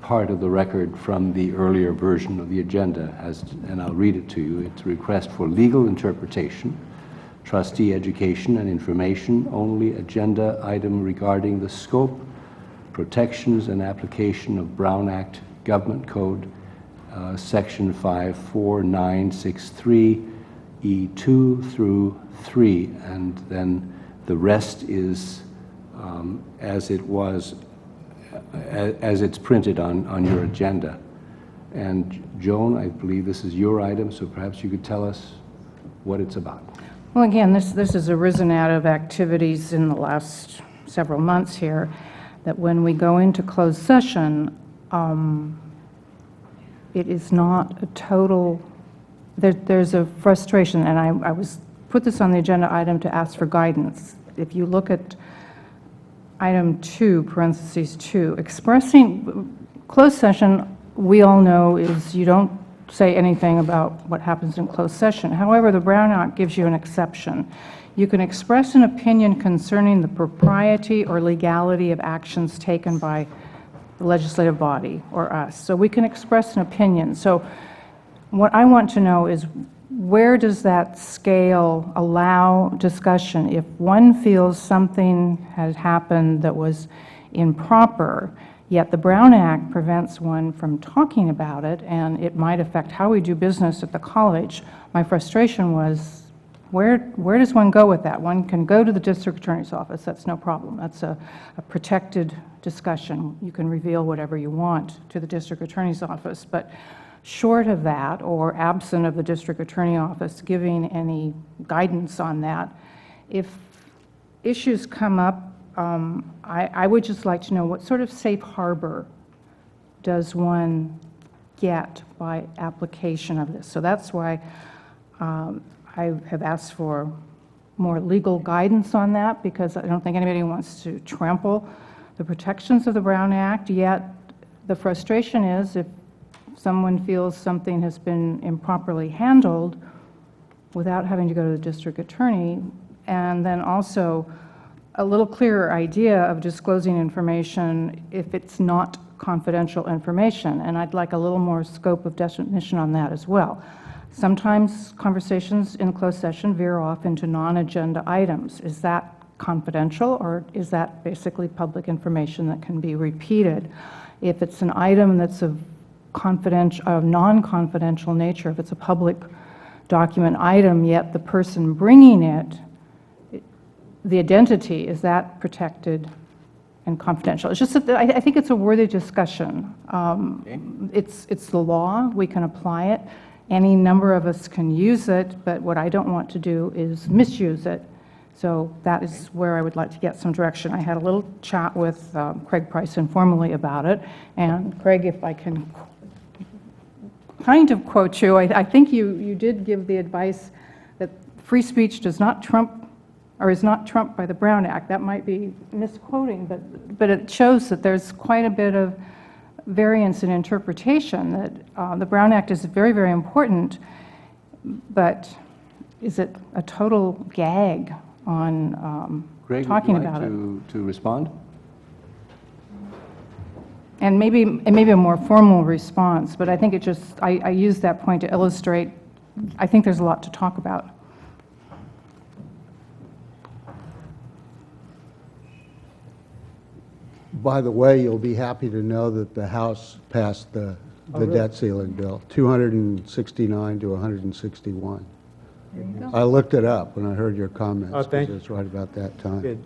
part of the record from the earlier version of the agenda, and I'll read it to you. It's a request for legal interpretation, trustee education and information, only agenda item regarding the scope, protections, and application of Brown Act Government Code, Section 54963, E2 through 3, and then the rest is as it was, as it's printed on your agenda. And Joan, I believe this is your item, so perhaps you could tell us what it's about. Well, again, this has arisen out of activities in the last several months here, that when we go into closed session, it is not a total, there's a frustration, and I put this on the agenda item to ask for guidance. If you look at item 2, parentheses 2, expressing, closed session, we all know is you don't say anything about what happens in closed session. However, the Brown Act gives you an exception. You can express an opinion concerning the propriety or legality of actions taken by the legislative body or us. So we can express an opinion. So what I want to know is, where does that scale allow discussion? If one feels something has happened that was improper, yet the Brown Act prevents one from talking about it, and it might affect how we do business at the college, my frustration was, where does one go with that? One can go to the district attorney's office. That's no problem. That's a protected discussion. You can reveal whatever you want to the district attorney's office. But short of that, or absent of the district attorney office giving any guidance on that, if issues come up, I would just like to know what sort of safe harbor does one get by application of this. So that's why I have asked for more legal guidance on that, because I don't think anybody wants to trample the protections of the Brown Act, yet the frustration is if someone feels something has been improperly handled without having to go to the district attorney, and then also a little clearer idea of disclosing information if it's not confidential information. And I'd like a little more scope of definition on that as well. Sometimes conversations in closed session veer off into non-agenda items. Is that confidential, or is that basically public information that can be repeated? If it's an item that's of non-confidential nature, if it's a public document item, yet the person bringing it, the identity, is that protected and confidential? It's just that I think it's a worthy discussion. It's the law. We can apply it. Any number of us can use it, but what I don't want to do is misuse it. So that is where I would like to get some direction. I had a little chat with Craig Price informally about it, and Craig, if I can kind of quote you, I think you did give the advice that free speech does not trump, or is not trumped by the Brown Act. That might be misquoting, but it shows that there's quite a bit of variance in interpretation, that the Brown Act is very, very important, but is it a total gag on Greg, talking would you about like it? to respond? And maybe a more formal response, but I think it just, I use that point to illustrate, I think there's a lot to talk about. By the way, you'll be happy to know that the House passed the really? debt ceiling bill, 269 to 161. I looked it up when I heard your comments. Oh, thank you. Because it's right about that time. Good.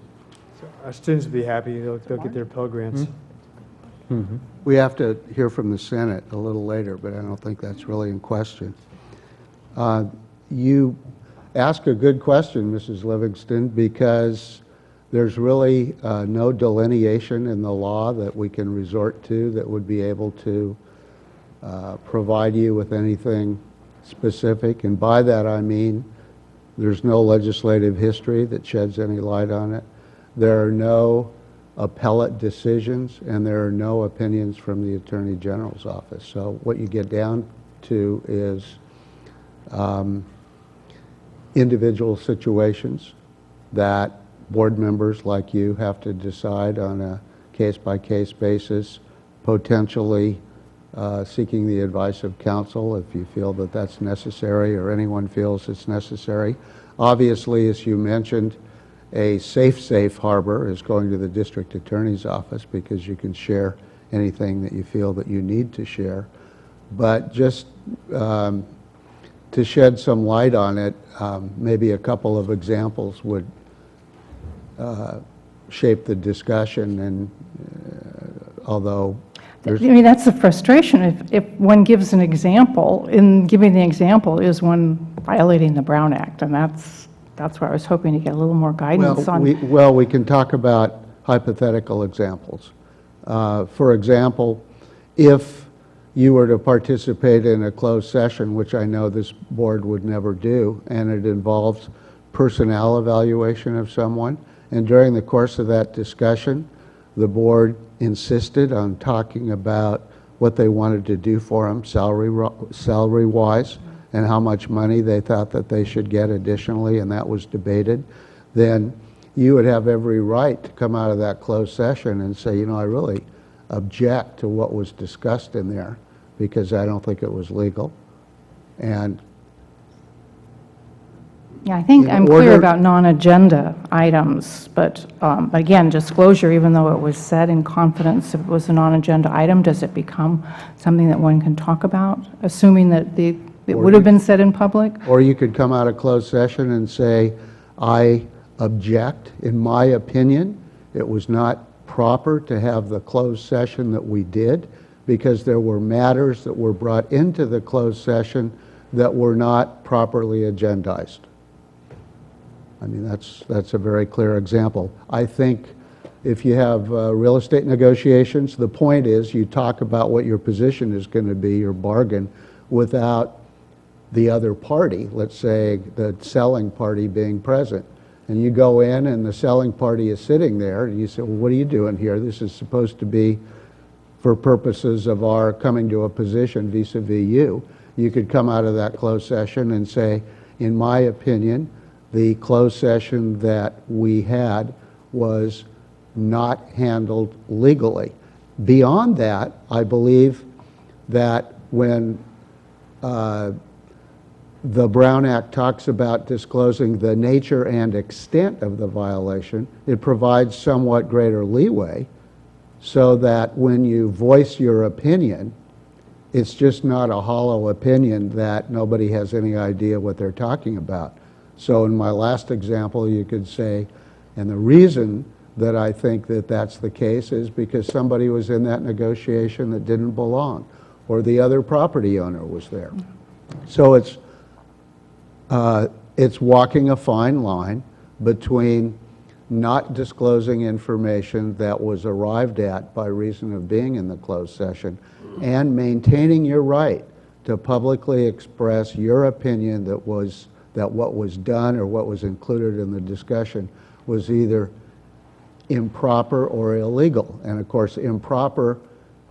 So our students will be happy. They'll get their Pell Grants. We have to hear from the Senate a little later, but I don't think that's really in question. You ask a good question, Mrs. Livingston, because there's really no delineation in the law that we can resort to that would be able to provide you with anything specific. And by that I mean there's no legislative history that sheds any light on it. There are no appellate decisions, and there are no opinions from the Attorney General's office. So what you get down to is individual situations that board members like you have to decide on a case-by-case basis, potentially seeking the advice of counsel if you feel that that's necessary or anyone feels it's necessary. Obviously, as you mentioned, a safe harbor is going to the district attorney's office because you can share anything that you feel that you need to share. But just to shed some light on it, maybe a couple of examples would shape the discussion, and although I mean, that's the frustration. If one gives an example, in giving the example is one violating the Brown Act, and that's where I was hoping to get a little more guidance on. we can talk about hypothetical examples. For example, if you were to participate in a closed session, which I know this board would never do, and it involves personnel evaluation of someone, and during the course of that discussion, the board insisted on talking about what they wanted to do for them salary-wise, and how much money they thought that they should get additionally, and that was debated, then you would have every right to come out of that closed session and say, you know, I really object to what was discussed in there because I don't think it was legal. And Yeah, I think in I'm order- clear about non-agenda items, but again, disclosure, even though it was said in confidence, if it was a non-agenda item, does it become something that one can talk about, assuming that it would have been said in public? Or you could come out of closed session and say, I object. In my opinion, it was not proper to have the closed session that we did because there were matters that were brought into the closed session that were not properly agendized. I mean, that's a very clear example. I think if you have real estate negotiations, the point is you talk about what your position is going to be, your bargain, without the other party, let's say the selling party being present. And you go in and the selling party is sitting there, and you say, well, what are you doing here? This is supposed to be for purposes of our coming to a position vis-a-vis you. You could come out of that closed session and say, in my opinion, the closed session that we had was not handled legally. Beyond that, I believe that when the Brown Act talks about disclosing the nature and extent of the violation, it provides somewhat greater leeway so that when you voice your opinion, it's just not a hollow opinion that nobody has any idea what they're talking about. So in my last example, you could say, and the reason that I think that that's the case is because somebody was in that negotiation that didn't belong, or the other property owner was there. So it's walking a fine line between not disclosing information that was arrived at by reason of being in the closed session and maintaining your right to publicly express your opinion that what was done or what was included in the discussion was either improper or illegal. And of course, improper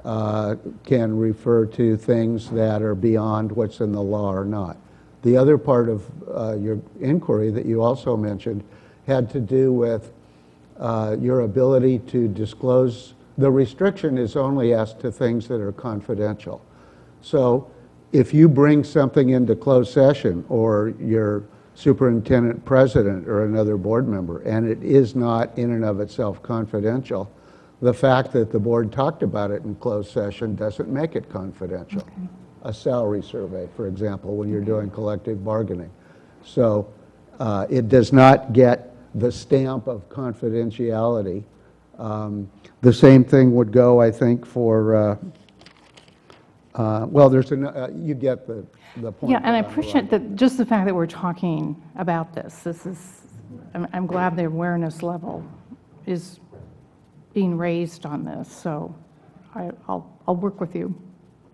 can refer to things that are beyond what's in the law or not. The other part of your inquiry that you also mentioned had to do with your ability to disclose. The restriction is only as to things that are confidential. So if you bring something into closed session, or your superintendent president or another board member, and it is not in and of itself confidential, the fact that the board talked about it in closed session doesn't make it confidential. Okay. A salary survey, for example, when you're doing collective bargaining. So it does not get the stamp of confidentiality. The same thing would go, I think, for, well, there's you get the point. Yeah, and I appreciate that, just the fact that we're talking about this. This is, I'm glad the awareness level is being raised on this. So I'll work with you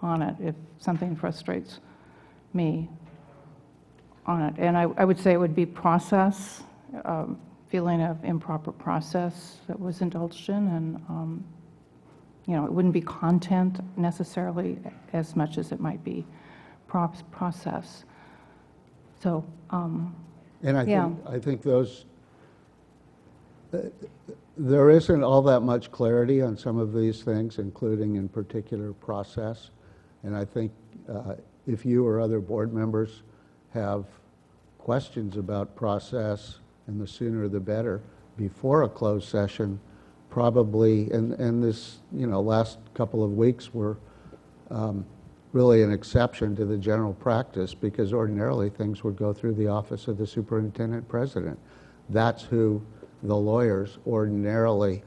on it if something frustrates me on it. And I would say it would be process, feeling of improper process that was indulged in, and you know, it wouldn't be content necessarily as much as it might be process. So And Yeah. I think those, there isn't all that much clarity on some of these things, including in particular process. And I think if you or other board members have questions about process, and the sooner the better, before a closed session, probably, and this, last couple of weeks were really an exception to the general practice, because ordinarily things would go through the office of the superintendent president. That's who the lawyers ordinarily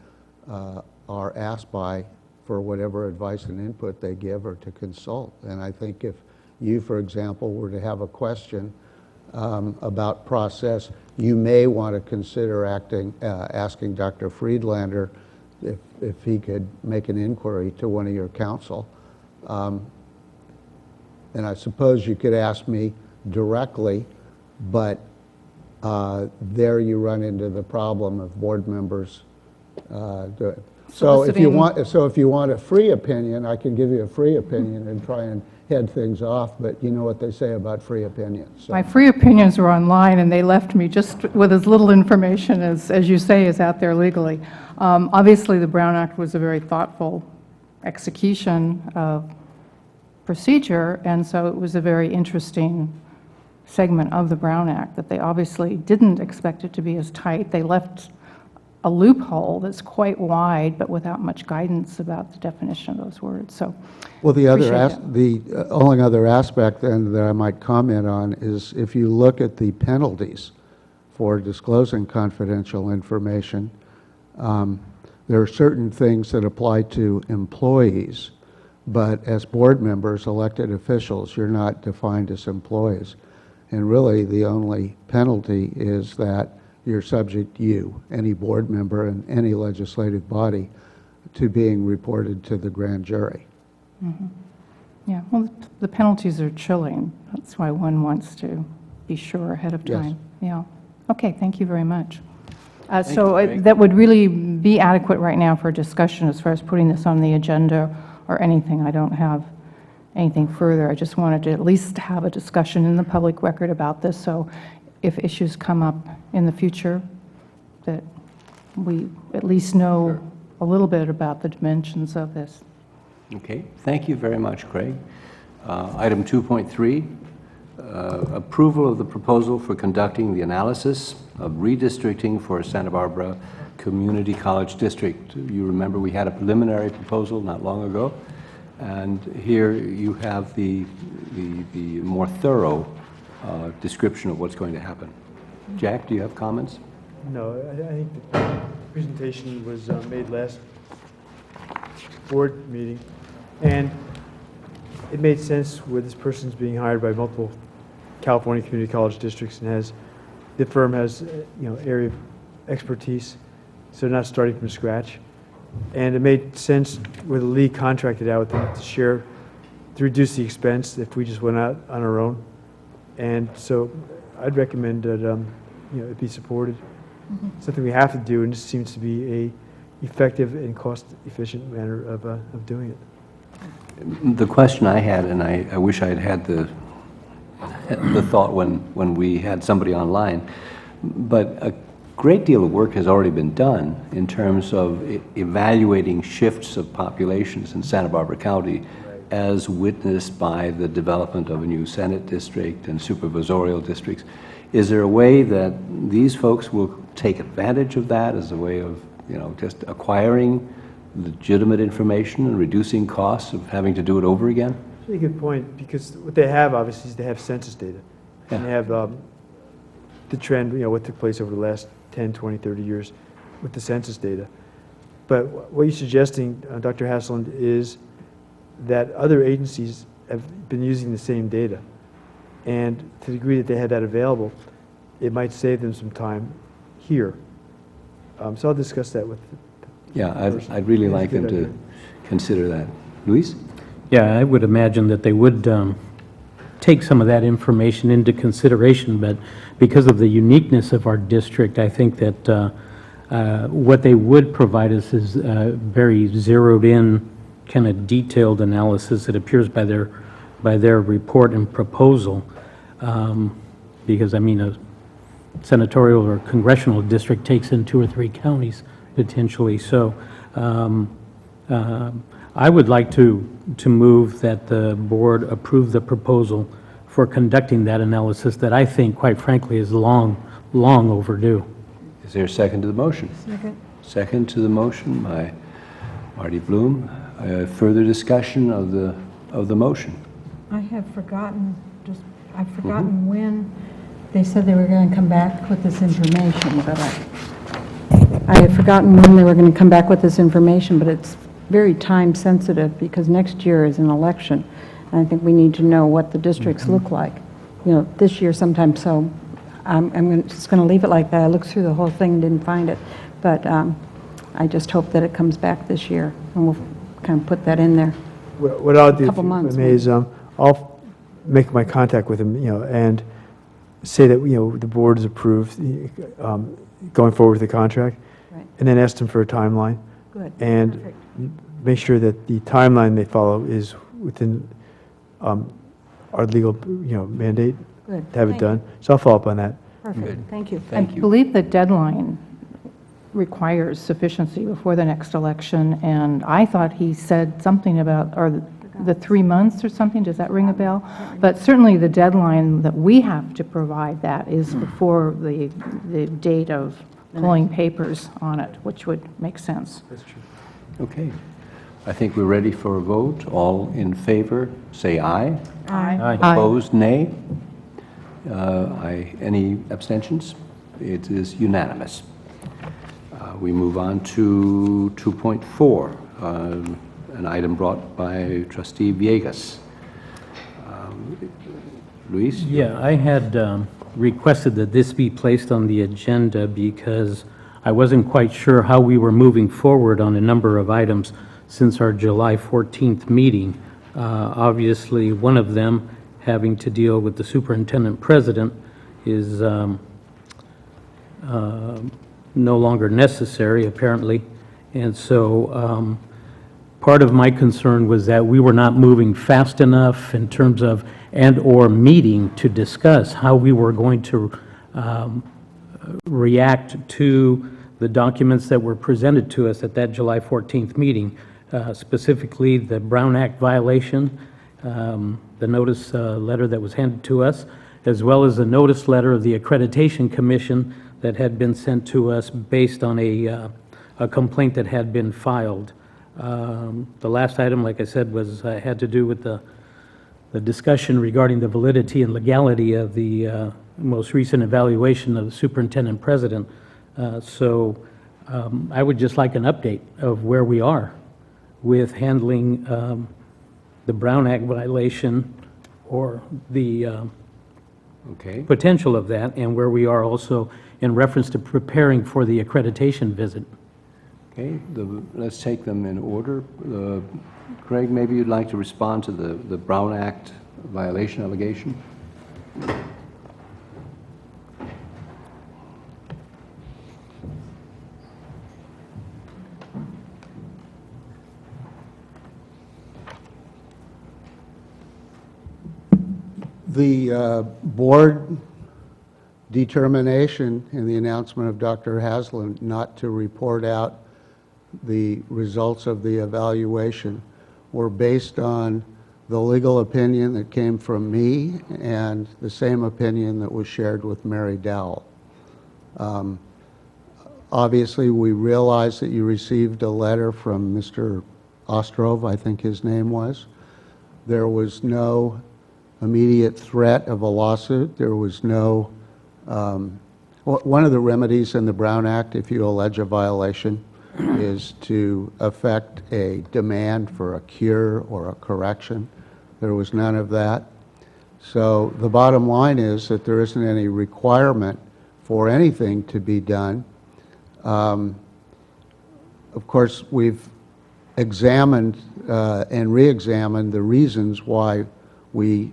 are asked by for whatever advice and input they give or to consult. And I think if you, for example, were to have a question about process, you may want to consider asking Dr. Friedlander if he could make an inquiry to one of your counsel. And I suppose you could ask me directly, but there you run into the problem of board members do it. So if you want a free opinion, I can give you a free opinion and try and head things off, but you know what they say about free opinions. So. My free opinions were online, and they left me just with as little information as you say, is out there legally. Obviously, the Brown Act was a very thoughtful execution of procedure, and so it was a very interesting segment of the Brown Act that they obviously didn't expect it to be as tight. They left a loophole that's quite wide, but without much guidance about the definition of those words. So, well, the appreciate only other aspect then that I might comment on is if you look at the penalties for disclosing confidential information, there are certain things that apply to employees, but as board members, elected officials, you're not defined as employees. And really, the only penalty is that you're subject, any board member in any legislative body, to being reported to the grand jury. mm-hmm. Yeah, well, the penalties are chilling. That's why one wants to be sure ahead of Yes. time. Yeah. Okay, thank you very much. you, So Craig. that would really be adequate right now for discussion as far as putting this on the agenda or anything. I don't have anything further. I just wanted to at least have a discussion in the public record about this, so if issues come up in the future, that we at least know a little bit about the dimensions of this. Okay, thank you very much, Craig. Item 2.3, approval of the proposal for conducting the analysis of redistricting for Santa Barbara Community College District. You remember we had a preliminary proposal not long ago, and here you have the more thorough description of what's going to happen. Jack, do you have comments? No, I think the presentation was made last board meeting, and it made sense where this person's being hired by multiple California community college districts and the firm has, area of expertise, so they're not starting from scratch. And it made sense where the league contracted out with them to share, to reduce the expense if we just went out on our own. And so I'd recommend that, it be supported. Something we have to do, and this seems to be a effective and cost-efficient manner of doing it. The question I had, and I wish I had had the thought when we had somebody online, but a great deal of work has already been done in terms of evaluating shifts of populations in Santa Barbara County, as witnessed by the development of a new Senate district and supervisorial districts. Is there a way that these folks will take advantage of that as a way of, just acquiring legitimate information and reducing costs of having to do it over again? That's a really good point, because what they have, obviously, is they have census data. Yeah. And they have the trend, what took place over the last 10, 20, 30 years with the census data. But what you're suggesting, Dr. Hasland, is that other agencies have been using the same data. And to the degree that they had that available, it might save them some time here. So I'll discuss that with Yeah, I'd really like them to consider that. Luis? Yeah, I would imagine that they would take some of that information into consideration, but because of the uniqueness of our district, I think that what they would provide us is very zeroed-in, kind of detailed analysis that appears by their report and proposal. Because, I mean, senatorial or congressional district takes in 2 or 3 counties potentially. So I would like to move that the board approve the proposal for conducting that analysis that I think, quite frankly, is long overdue. Is there a second to the motion? Second. Second to the motion by Marty Bloom. Further discussion of the motion? I have forgotten, I've forgotten when they said they were going to come back with this information, but I have forgotten when they were going to come back with this information, but it's very time sensitive because next year is an election. And I think we need to know what the districts look like, this year sometime. So I'm just going to leave it like that. I looked through the whole thing and didn't find it, but I just hope that it comes back this year, and we'll kind of put that in there. What I'll do, if Couple you months, may, is I'll make my contact with him, and say that, the board has approved going forward with the contract, Right. and then ask them for a timeline. Good. And Perfect. make sure that the timeline they follow is within our legal, mandate Good. to have it Thank done. So I'll follow up on that. Perfect, thank you. Thank I you. believe the deadline requires sufficiency before the next election, and I thought he said something about, or the 3 months or something, does that ring a bell? But certainly the deadline that we have to provide that is before the date of pulling papers on it, which would make sense. That's true. Okay. I think we're ready for a vote. All in favor, say aye. Aye. Opposed, nay. Any abstentions? It is unanimous. We move on to 2.4, an item brought by Trustee Villegas. Luis? Yeah, I had requested that this be placed on the agenda because I wasn't quite sure how we were moving forward on a number of items since our July 14th meeting. Obviously, one of them having to deal with the superintendent-president is no longer necessary, apparently. And so part of my concern was that we were not moving fast enough in terms of and/or meeting to discuss how we were going to react to the documents that were presented to us at that July 14th meeting, specifically the Brown Act violation, the notice letter that was handed to us, as well as the notice letter of the Accreditation Commission that had been sent to us based on a complaint that had been filed. The last item, like I said, had to do with the discussion regarding the validity and legality of the most recent evaluation of the superintendent-president. So I would just like an update of where we are with handling the Brown Act violation or the Okay. potential of that, and where we are also in reference to preparing for the accreditation visit. Okay, let's take them in order. Craig, maybe you'd like to respond to the Brown Act violation allegation? The board determination in the announcement of Dr. Haslam not to report out the results of the evaluation were based on the legal opinion that came from me and the same opinion that was shared with Mary Dowell. Obviously, we realize that you received a letter from Mr. Ostrov, I think his name was. There was no immediate threat of a lawsuit. There was no, one of the remedies in the Brown Act, if you allege a violation, is to effect a demand for a cure or a correction. There was none of that. So the bottom line is that there isn't any requirement for anything to be done. Of course, we've examined and re-examined the reasons why we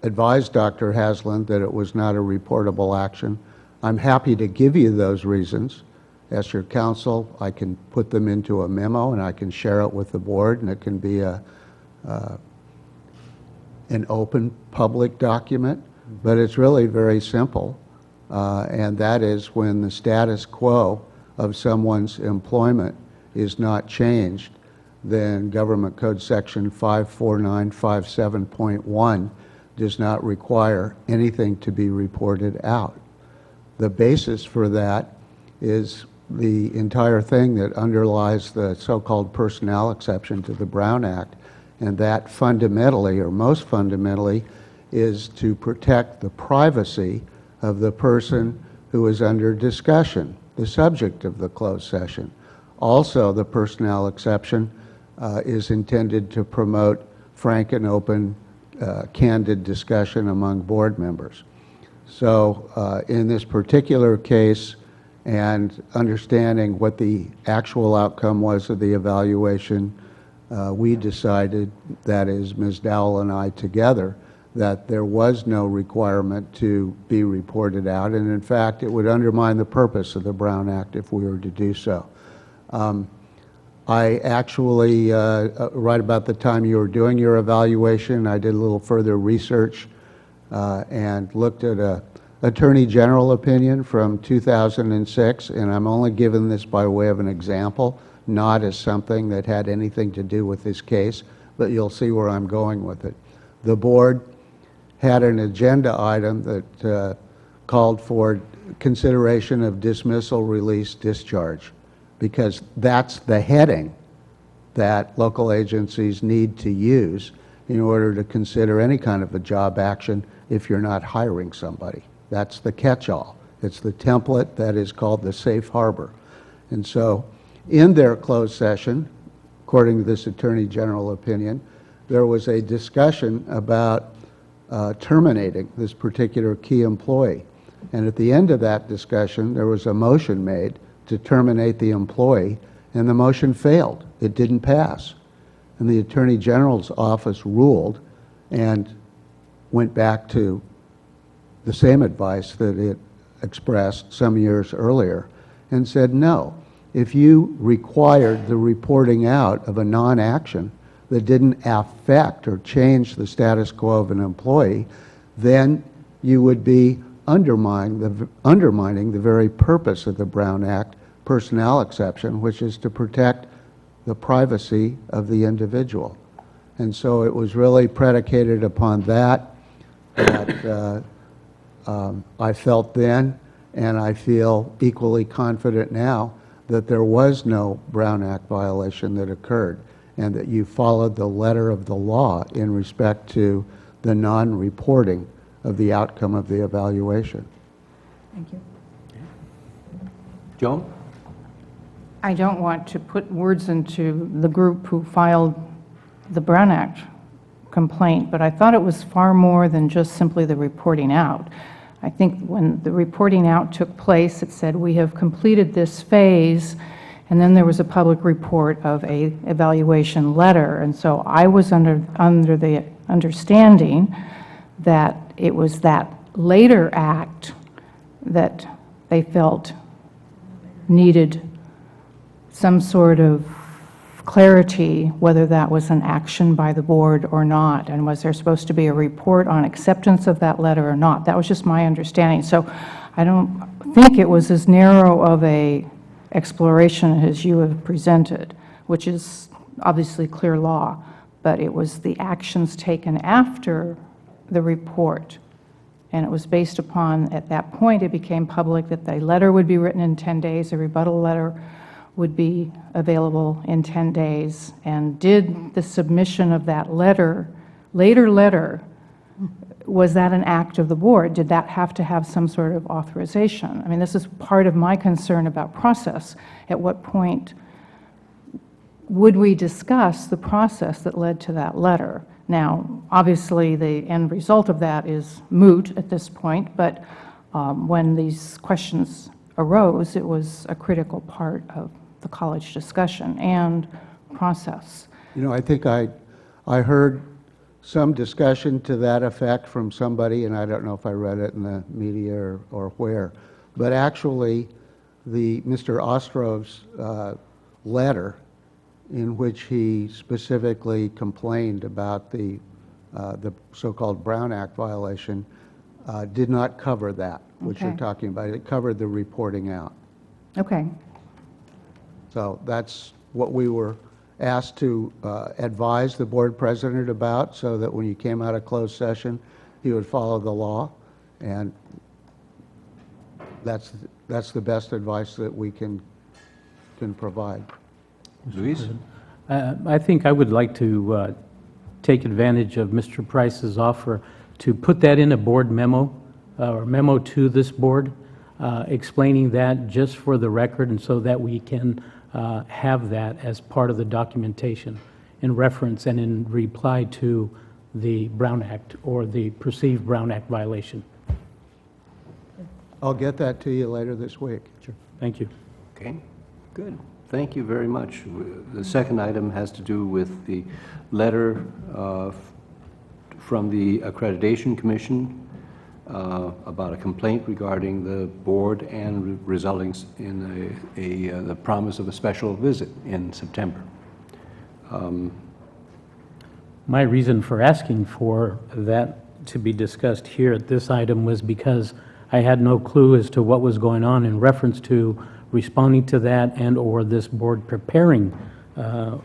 advised Dr. Haslam that it was not a reportable action. I'm happy to give you those reasons. As your counsel, I can put them into a memo and I can share it with the board, and it can be an open public document. But it's really very simple. and that is when the status quo of someone's employment is not changed, then Government Code Section 54957.1 does not require anything to be reported out. The basis for that is the entire thing that underlies the so-called personnel exception to the Brown Act, and that fundamentally, or most fundamentally, is to protect the privacy of the person who is under discussion, the subject of the closed session. Also, the personnel exception is intended to promote frank and open, candid discussion among board members. So in this particular case, and understanding what the actual outcome was of the evaluation, we decided, that is Ms. Dowell and I together, that there was no requirement to be reported out, and in fact, it would undermine the purpose of the Brown Act if we were to do so. I actually, right about the time you were doing your evaluation, I did a little further research and looked at a Attorney General opinion from 2006, and I'm only giving this by way of an example, not as something that had anything to do with this case, but you'll see where I'm going with it. The board had an agenda item that called for consideration of dismissal, release, discharge, because that's the heading that local agencies need to use in order to consider any kind of a job action if you're not hiring somebody. That's the catch-all. It's the template that is called the safe harbor. And so in their closed session, according to this Attorney General opinion, there was a discussion about terminating this particular key employee. And at the end of that discussion, there was a motion made to terminate the employee, and the motion failed. It didn't pass. And the Attorney General's office ruled and went back to the same advice that it expressed some years earlier and said, no, if you required the reporting out of a non-action that didn't affect or change the status quo of an employee, then you would be undermining the very purpose of the Brown Act personnel exception, which is to protect the privacy of the individual. And so it was really predicated upon that I felt then, and I feel equally confident now, that there was no Brown Act violation that occurred, and that you followed the letter of the law in respect to the non-reporting of the outcome of the evaluation. Thank you. Joan? I don't want to put words into the group who filed the Brown Act complaint, but I thought it was far more than just simply the reporting out. I think when the reporting out took place, it said, we have completed this phase, and then there was a public report of a evaluation letter. And so I was under the understanding that it was that later act that they felt needed some sort of clarity, whether that was an action by the board or not, and was there supposed to be a report on acceptance of that letter or not. That was just my understanding. So I don't think it was as narrow of a exploration as you have presented, which is obviously clear law, but it was the actions taken after the report. And it was based upon, at that point, it became public that the letter would be written in 10 days, a rebuttal letter would be available in 10 days. And did the submission of that letter, later letter, was that an act of the board? Did that have to have some sort of authorization? I mean, this is part of my concern about process. At what point would we discuss the process that led to that letter? Now, obviously, the end result of that is moot at this point, but when these questions arose, it was a critical part of the college discussion and process. You know, I think I heard some discussion to that effect from somebody, and I don't know if I read it in the media or where, but actually, Mr. Ostrov's letter, in which he specifically complained about the so-called Brown Act violation, did not cover that, which you're Okay. talking about. It covered the reporting out. Okay, So that's what we were asked to advise the board president about, so that when you came out of closed session, he would follow the law. And that's the best advice that we can provide. Luis? I think I would like to take advantage of Mr. Price's offer to put that in a board memo, or memo to this board, explaining that just for the record, and so that we can have that as part of the documentation in reference and in reply to the Brown Act or the perceived Brown Act violation. I'll get that to you later this week. Sure. Thank you. Okay, good. Thank you very much. The second item has to do with the letter from the Accreditation Commission about a complaint regarding the board and resulting in the promise of a special visit in September. My reason for asking for that to be discussed here at this item was because I had no clue as to what was going on in reference to responding to that and/or this board preparing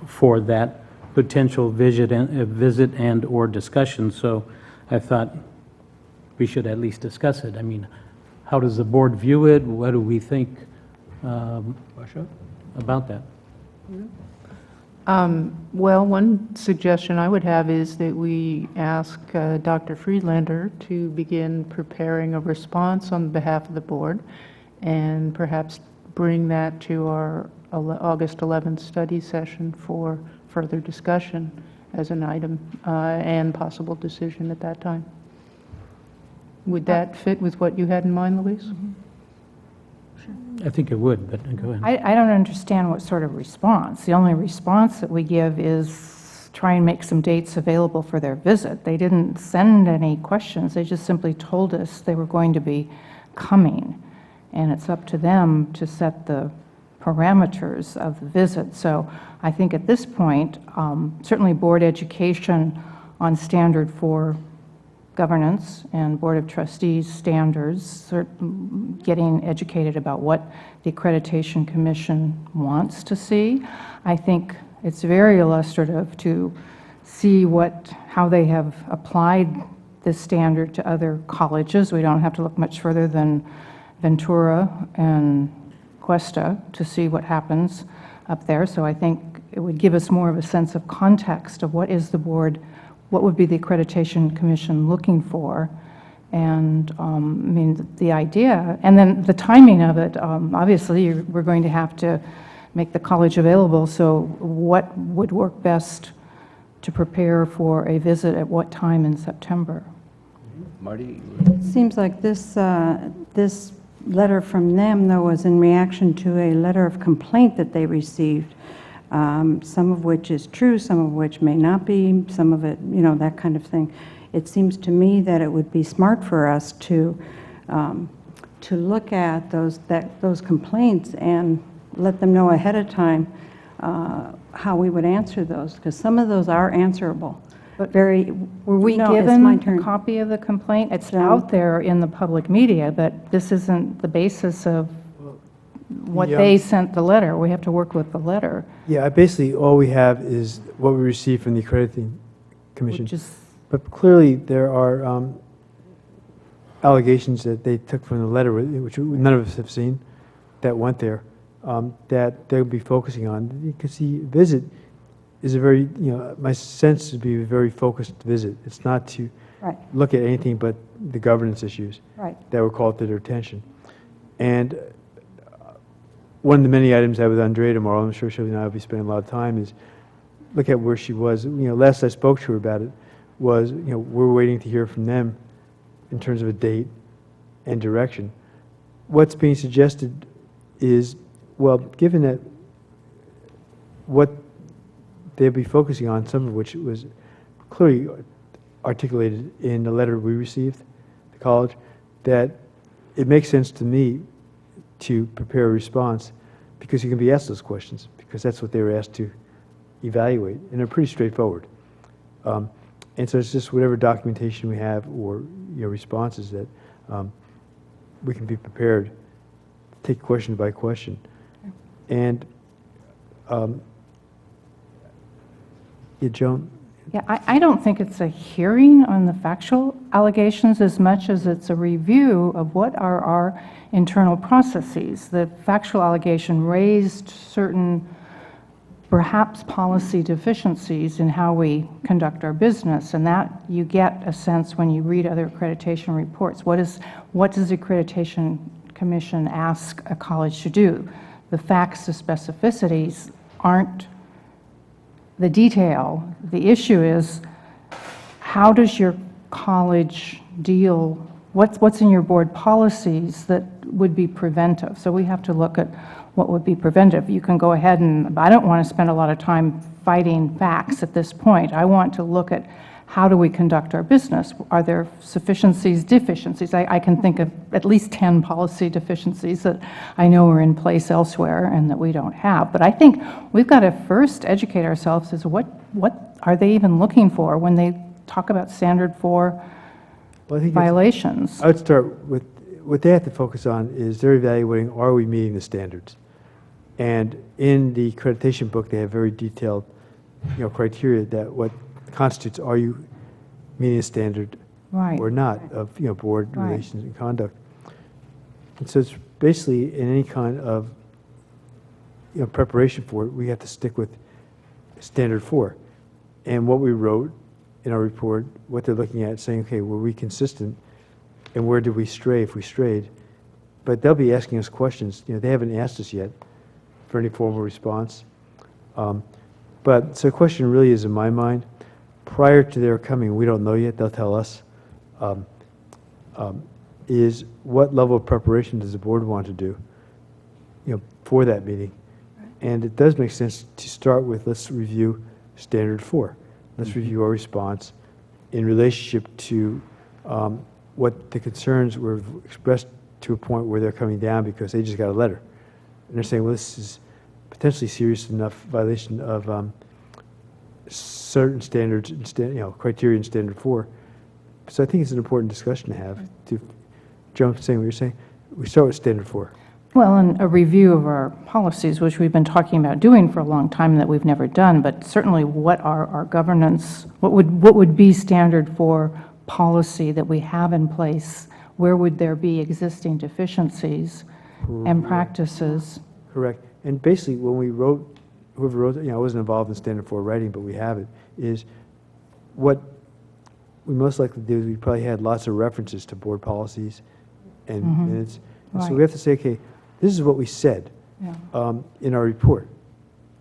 for that potential visit and/or discussion. So I thought we should at least discuss it. I mean, how does the board view it? What do we think about that? Well, one suggestion I would have is that we ask Dr. Friedlander to begin preparing a response on behalf of the board, and perhaps bring that to our August 11th study session for further discussion as an item and possible decision at that time. Would that fit with what you had in mind, Louise? I think it would, but go ahead. I don't understand what sort of response. The only response that we give is try and make some dates available for their visit. They didn't send any questions. They just simply told us they were going to be coming. And it's up to them to set the parameters of the visit. So I think at this point, certainly board education on standard for governance and Board of Trustees standards, getting educated about what the Accreditation Commission wants to see. I think it's very illustrative to see how they have applied this standard to other colleges. We don't have to look much further than Ventura and Cuesta to see what happens up there. So I think it would give us more of a sense of context of what is the board, what would be the Accreditation Commission looking for, and I mean, the idea, and then the timing of it. Obviously, we're going to have to make the college available, so what would work best to prepare for a visit at what time in September? Marty? It seems like this letter from them, though, was in reaction to a letter of complaint that they received, some of which is true, some of which may not be, some of it, you know, that kind of thing. It seems to me that it would be smart for us to look at those complaints and let them know ahead of time how we would answer those, because some of those are answerable. But were we no, it's given my a turn. copy of the complaint? It's out there in the public media, but this isn't the basis of what they sent the letter. We have to work with the letter. Yeah, basically, all we have is what we received from the Accrediting Commission. Which is, But clearly, there are allegations that they took from the letter, which none of us have seen, that went there, that they'll be focusing on. Because the visit is a very, my sense is to be a very focused visit. It's not to look at anything but the governance issues that were called to their attention. And one of the many items I have with Andrea tomorrow, I'm sure she'll now be spending a lot of time, is look at where she was. Last I spoke to her about it was, we're waiting to hear from them in terms of a date and direction. What's being suggested is, well, given that what they'll be focusing on, some of which was clearly articulated in the letter we received, the college, that it makes sense to me to prepare a response, because you can be asked those questions, because that's what they were asked to evaluate, and they're pretty straightforward. And so it's just whatever documentation we have or, responses that we can be prepared to take question by question. And, yeah, Joan? Yeah, I don't think it's a hearing on the factual allegations as much as it's a review of what are our internal processes. The factual allegation raised certain, perhaps policy deficiencies in how we conduct our business, and that you get a sense when you read other accreditation reports. What does the Accreditation Commission ask a college to do? The facts, the specificities aren't the detail. The issue is, how does your college deal, what's in your board policies that would be preventive? So we have to look at what would be preventive. You can go ahead and, I don't want to spend a lot of time fighting facts at this point. I want to look at how do we conduct our business? Are there sufficiencies, deficiencies? I can think of at least 10 policy deficiencies that I know are in place elsewhere and that we don't have. But I think we've got to first educate ourselves as what are they even looking for when they talk about Standard 4 Well, I think violations? I would start with, what they have to focus on is they're evaluating, are we meeting the standards? And in the accreditation book, they have very detailed, criteria that what constitutes, are you meeting a standard Right. or not of, board Right. relations and conduct. And so it's basically in any kind of, preparation for it, we have to stick with Standard 4. And what we wrote in our report, what they're looking at, saying, okay, were we consistent, and where did we stray if we strayed? But they'll be asking us questions. They haven't asked us yet for any formal response. But so the question really is, in my mind, prior to their coming, we don't know yet, they'll tell us, is what level of preparation does the board want to do, for that meeting? And it does make sense to start with, let's review Standard 4. Let's review our response in relationship to what the concerns were expressed to a point where they're coming down because they just got a letter. And they're saying, well, this is potentially serious enough violation of certain standards, criteria in Standard 4. So I think it's an important discussion to have. To jump saying what you're saying, we start with Standard 4. Well, and a review of our policies, which we've been talking about doing for a long time that we've never done, but certainly what are our governance, what would be Standard 4 policy that we have in place? Where would there be existing deficiencies and practices? Correct. And basically, when we wrote, whoever wrote it, I wasn't involved in Standard 4 writing, but we have it, is what we most likely do is we probably had lots of references to board policies and minutes. And so we have to say, okay, this is what we said in our report.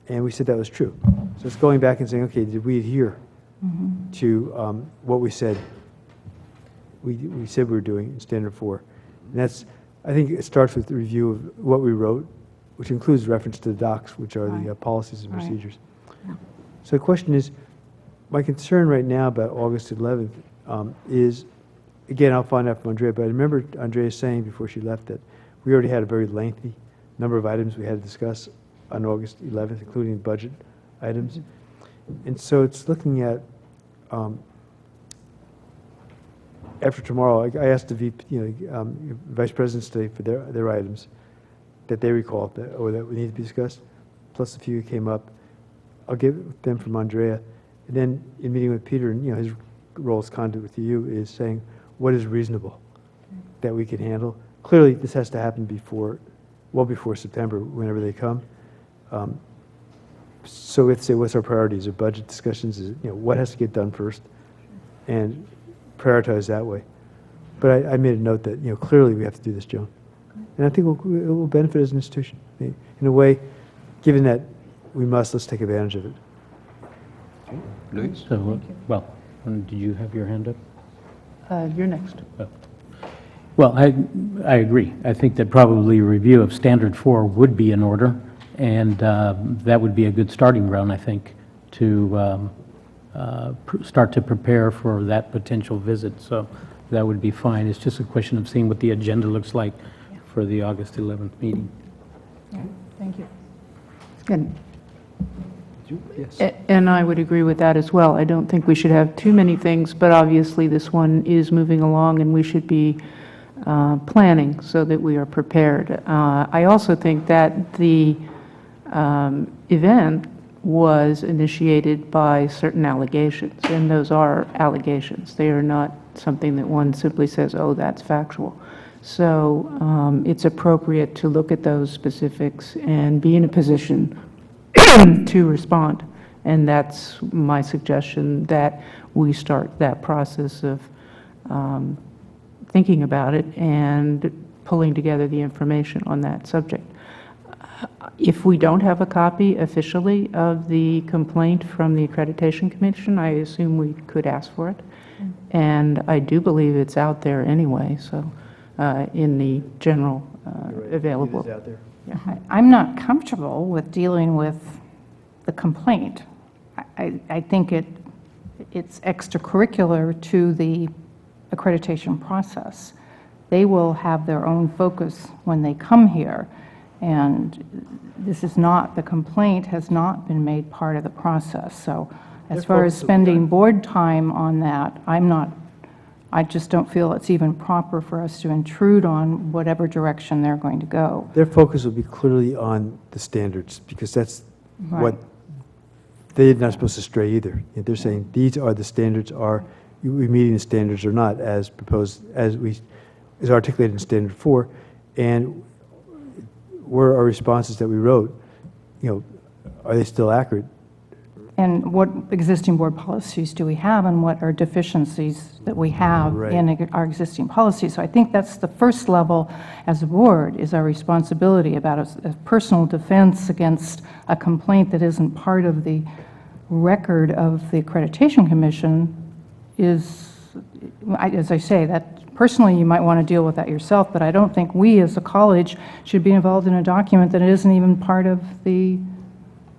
And we said that was true. So it's going back and saying, okay, did we adhere to what we said we said we were doing in Standard 4? And that's, I think it starts with the review of what we wrote, which includes reference to the docs, which are the policies and procedures. So the question is, my concern right now about August 11th is, again, I'll find out from Andrea, but I remember Andrea saying before she left that we already had a very lengthy number of items we had to discuss on August 11th, including budget items. And so it's looking at, after tomorrow, I asked the VP, Vice Presidents today for their items that they recall that we need to be discussed, plus a few came up. I'll get them from Andrea. And then in meeting with Peter, and his role as conduit with you is saying, what is reasonable that we can handle? Clearly, this has to happen well before September, whenever they come. So we have to say, what's our priorities? Are budget discussions? Is what has to get done first, and prioritize that way. But I made a note that clearly we have to do this, Joan, and I think it will benefit as an institution in a way. Given that we must, let's take advantage of it. Luis? So, well, did you have your hand up? You're next. Well, I agree. I think that probably a review of Standard 4 would be in order, and that would be a good starting ground, I think, to start to prepare for that potential visit. So that would be fine. It's just a question of seeing what the agenda looks like for the August 11th meeting. Thank you. Good. Yes. And I would agree with that as well. I don't think we should have too many things, but obviously this one is moving along, and we should be planning so that we are prepared. I also think that the event was initiated by certain allegations, and those are allegations. They are not something that one simply says, oh, that's factual. So it's appropriate to look at those specifics and be in a position to respond. And that's my suggestion, that we start that process of thinking about it and pulling together the information on that subject. If we don't have a copy officially of the complaint from the Accreditation Commission, I assume we could ask for it. And I do believe it's out there anyway, so in the general available. It is out there. I'm not comfortable with dealing with the complaint. I think it's extracurricular to the accreditation process. They will have their own focus when they come here, and this is not, the complaint has not been made part of the process. So as far as spending board time on that, I just don't feel it's even proper for us to intrude on whatever direction they're going to go. Their focus will be clearly on the standards, because that's Right. what, they're not supposed to stray either. They're saying, these are the standards, are we meeting the standards or not, as proposed, as articulated in Standard 4, and were our responses that we wrote, are they still accurate? And what existing board policies do we have, and what are deficiencies that we have Right. in our existing policies? So I think that's the first level as a board, is our responsibility about a personal defense against a complaint that isn't part of the record of the Accreditation Commission is, as I say, that personally you might want to deal with that yourself, but I don't think we as a college should be involved in a document that isn't even part of the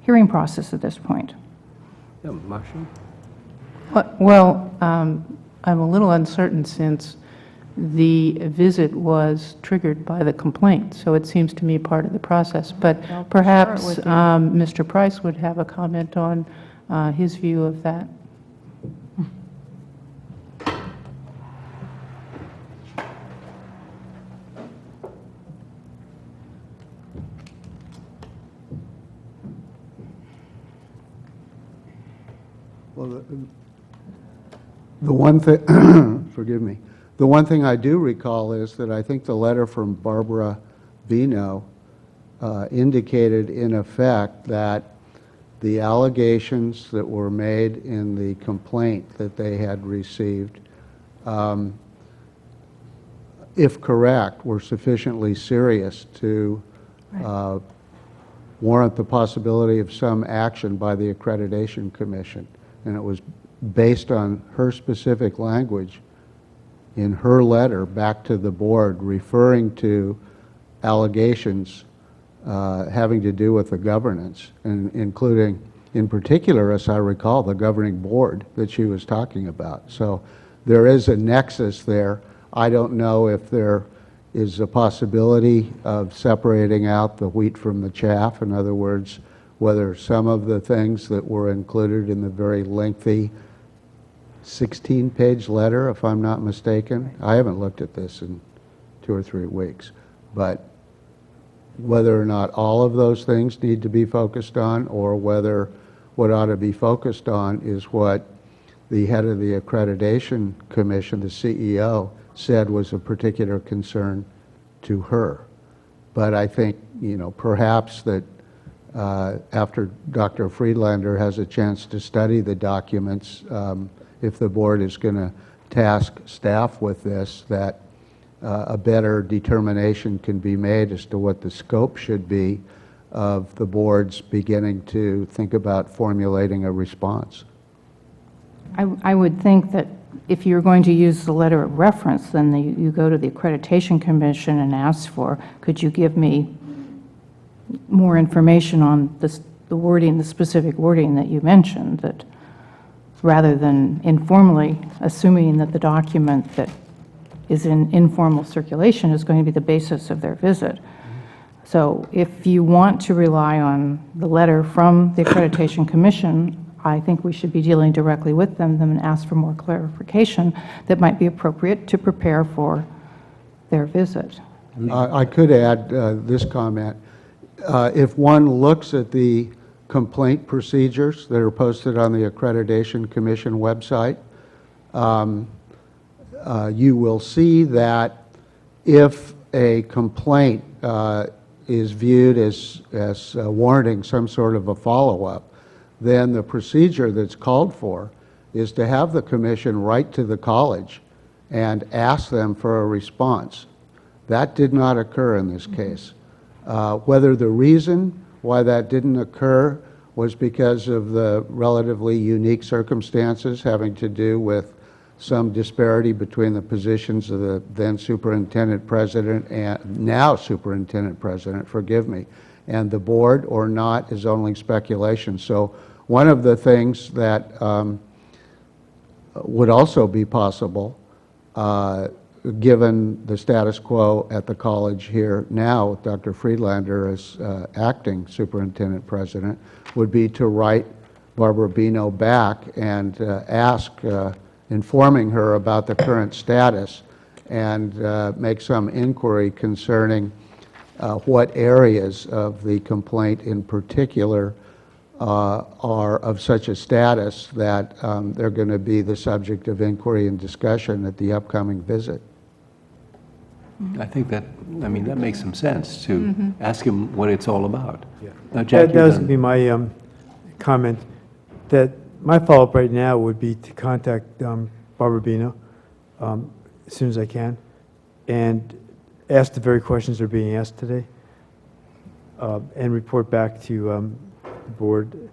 hearing process at this point. Yeah, Marcia? Well, I'm a little uncertain, since the visit was triggered by the complaint, so it seems to me part of the process. But Well, perhaps sure it would be. Mr. Price would have a comment on his view of that. Well, the one thing, forgive me, the one thing I do recall is that I think the letter from Barbara Bino indicated in effect that the allegations that were made in the complaint that they had received, if correct, were sufficiently serious to warrant the possibility of some action by the Accreditation Commission. And it was based on her specific language in her letter back to the board, referring to allegations having to do with the governance, and including, in particular, as I recall, the governing board that she was talking about. So there is a nexus there. I don't know if there is a possibility of separating out the wheat from the chaff. In other words, whether some of the things that were included in the very lengthy 16-page letter, if I'm not mistaken. I haven't looked at this in 2 or 3 weeks. But whether or not all of those things need to be focused on, or whether what ought to be focused on is what the head of the Accreditation Commission, the CEO, said was a particular concern to her. But I think, perhaps that after Dr. Friedlander has a chance to study the documents, if the board is going to task staff with this, that a better determination can be made as to what the scope should be of the board's beginning to think about formulating a response. I would think that if you're going to use the letter of reference, then you go to the Accreditation Commission and ask for, could you give me more information on the wording, the specific wording that you mentioned, that rather than informally assuming that the document that is in informal circulation is going to be the basis of their visit. So if you want to rely on the letter from the Accreditation Commission, I think we should be dealing directly with them and ask for more clarification that might be appropriate to prepare for their visit. I could add this comment. If one looks at the complaint procedures that are posted on the Accreditation Commission website, you will see that if a complaint is viewed as warranting some sort of a follow-up, then the procedure that's called for is to have the commission write to the college and ask them for a response. That did not occur in this case. Whether the reason why that didn't occur was because of the relatively unique circumstances having to do with some disparity between the positions of the then superintendent president and now superintendent president, forgive me, and the board or not is only speculation. So one of the things that would also be possible, given the status quo at the college here now with Dr. Friedlander as acting superintendent president, would be to write Barbara Bino back and ask, informing her about the current status and make some inquiry concerning what areas of the complaint in particular are of such a status that they're going to be the subject of inquiry and discussion at the upcoming visit. I think that, I mean, that makes some sense to ask him what it's all about. That Jack, you're was going to done. be my comment, that my follow-up right now would be to contact Barbara Bino as soon as I can and ask the very questions that are being asked today and report back to the board,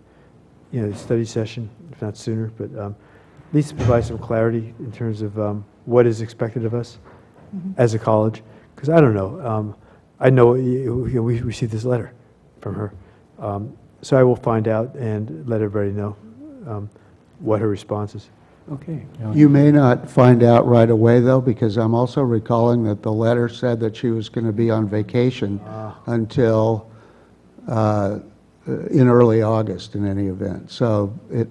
the study session, if not sooner, but at least provide some clarity in terms of what is expected of us as a college, because I don't know. I know we received this letter from her, so I will find out and let everybody know what her response is. Okay. You may not find out right away, though, because I'm also recalling that the letter said that she was going to be on vacation until in early August in any event. So it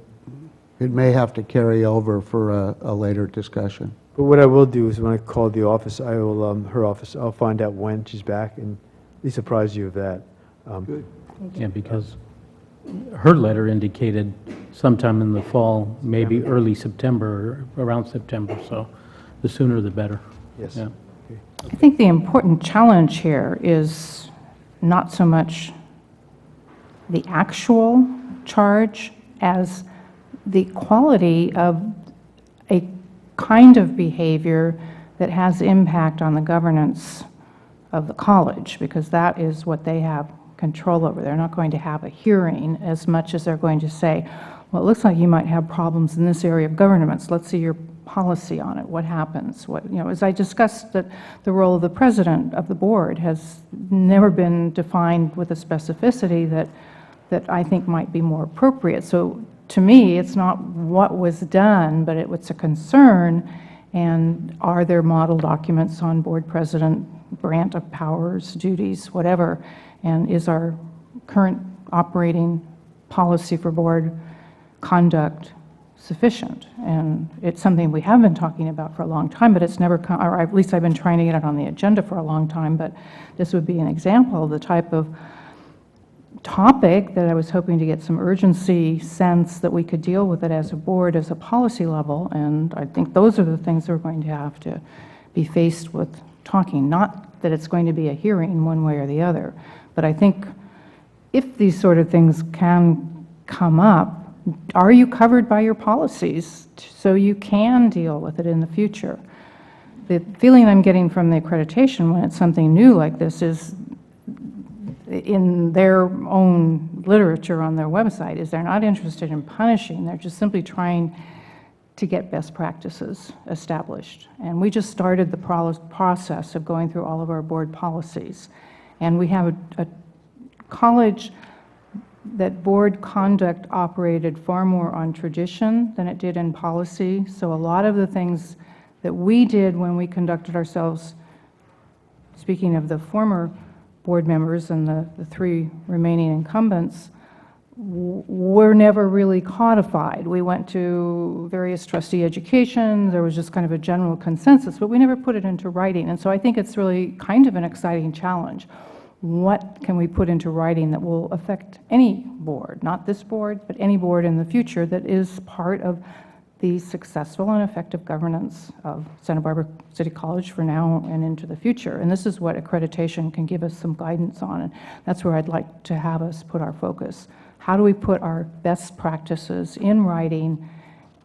may have to carry over for a later discussion. But what I will do is when I call the office, I will, her office, I'll find out when she's back and at least apprise you of that. Good. Yeah, because her letter indicated sometime in the fall, maybe early September, or around September, so the sooner the better. Yes. Yeah. I think the important challenge here is not so much the actual charge as the quality of a kind of behavior that has impact on the governance of the college, because that is what they have control over. They're not going to have a hearing as much as they're going to say, well, it looks like you might have problems in this area of governance. Let's see your policy on it. What happens? As I discussed, that the role of the president of the board has never been defined with a specificity that I think might be more appropriate. So to me, it's not what was done, but it's a concern, and are there model documents on board president, grant of powers, duties, whatever, and is our current operating policy for board conduct sufficient? And it's something we have been talking about for a long time, but it's never come, or at least I've been trying to get it on the agenda for a long time, but this would be an example of the type of topic that I was hoping to get some urgency sense that we could deal with it as a board, as a policy level, and I think those are the things we're going to have to be faced with talking, not that it's going to be a hearing one way or the other, but I think if these sort of things can come up, are you covered by your policies so you can deal with it in the future? The feeling I'm getting from the accreditation when it's something new like this is, in their own literature on their website, is they're not interested in punishing. They're just simply trying to get best practices established. And we just started the process of going through all of our board policies. And we have a college that board conduct operated far more on tradition than it did in policy. So a lot of the things that we did when we conducted ourselves, speaking of the former board members and the 3 remaining incumbents were never really codified. We went to various trustee education, there was just kind of a general consensus, but we never put it into writing. And so I think it's really kind of an exciting challenge. What can we put into writing that will affect any board, not this board, but any board in the future that is part of the successful and effective governance of Santa Barbara City College for now and into the future? And this is what accreditation can give us some guidance on, and that's where I'd like to have us put our focus. How do we put our best practices in writing,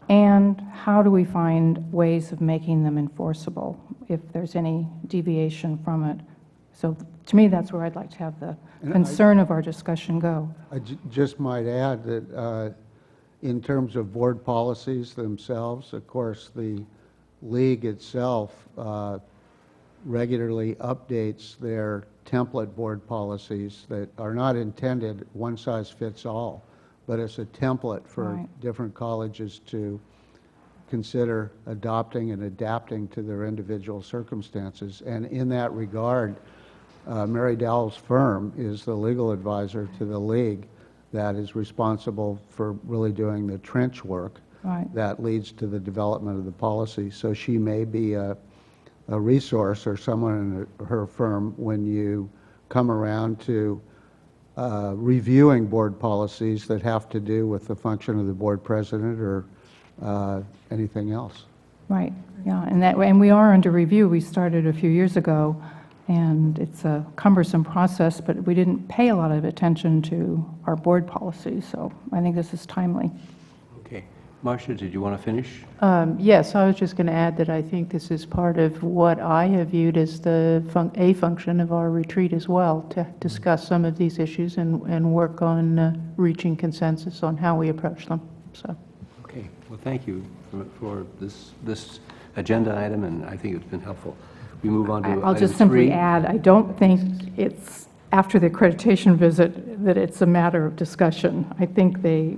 and how do we find ways of making them enforceable if there's any deviation from it? So to me, that's where I'd like to have the concern of our discussion go. I just might add that in terms of board policies themselves, of course, the league itself regularly updates their template board policies that are not intended one size fits all, but it's a template for Right. different colleges to consider adopting and adapting to their individual circumstances. And in that regard, Mary Dowell's firm is the legal advisor to the league that is responsible for really doing the trench work Right. that leads to the development of the policy. So she may be a resource or someone in her firm when you come around to reviewing board policies that have to do with the function of the board president or anything else. Right, yeah, and we are under review. We started a few years ago, and it's a cumbersome process, but we didn't pay a lot of attention to our board policies, so I think this is timely. Okay. Marcia, did you want to finish? Yes, I was just going to add that I think this is part of what I have viewed as a function of our retreat as well, to discuss some of these issues and work on reaching consensus on how we approach them. So, Okay. Well, thank you for this agenda item, and I think it's been helpful. We move on to I'll item just simply 3. add, I don't think it's after the accreditation visit that it's a matter of discussion. I think they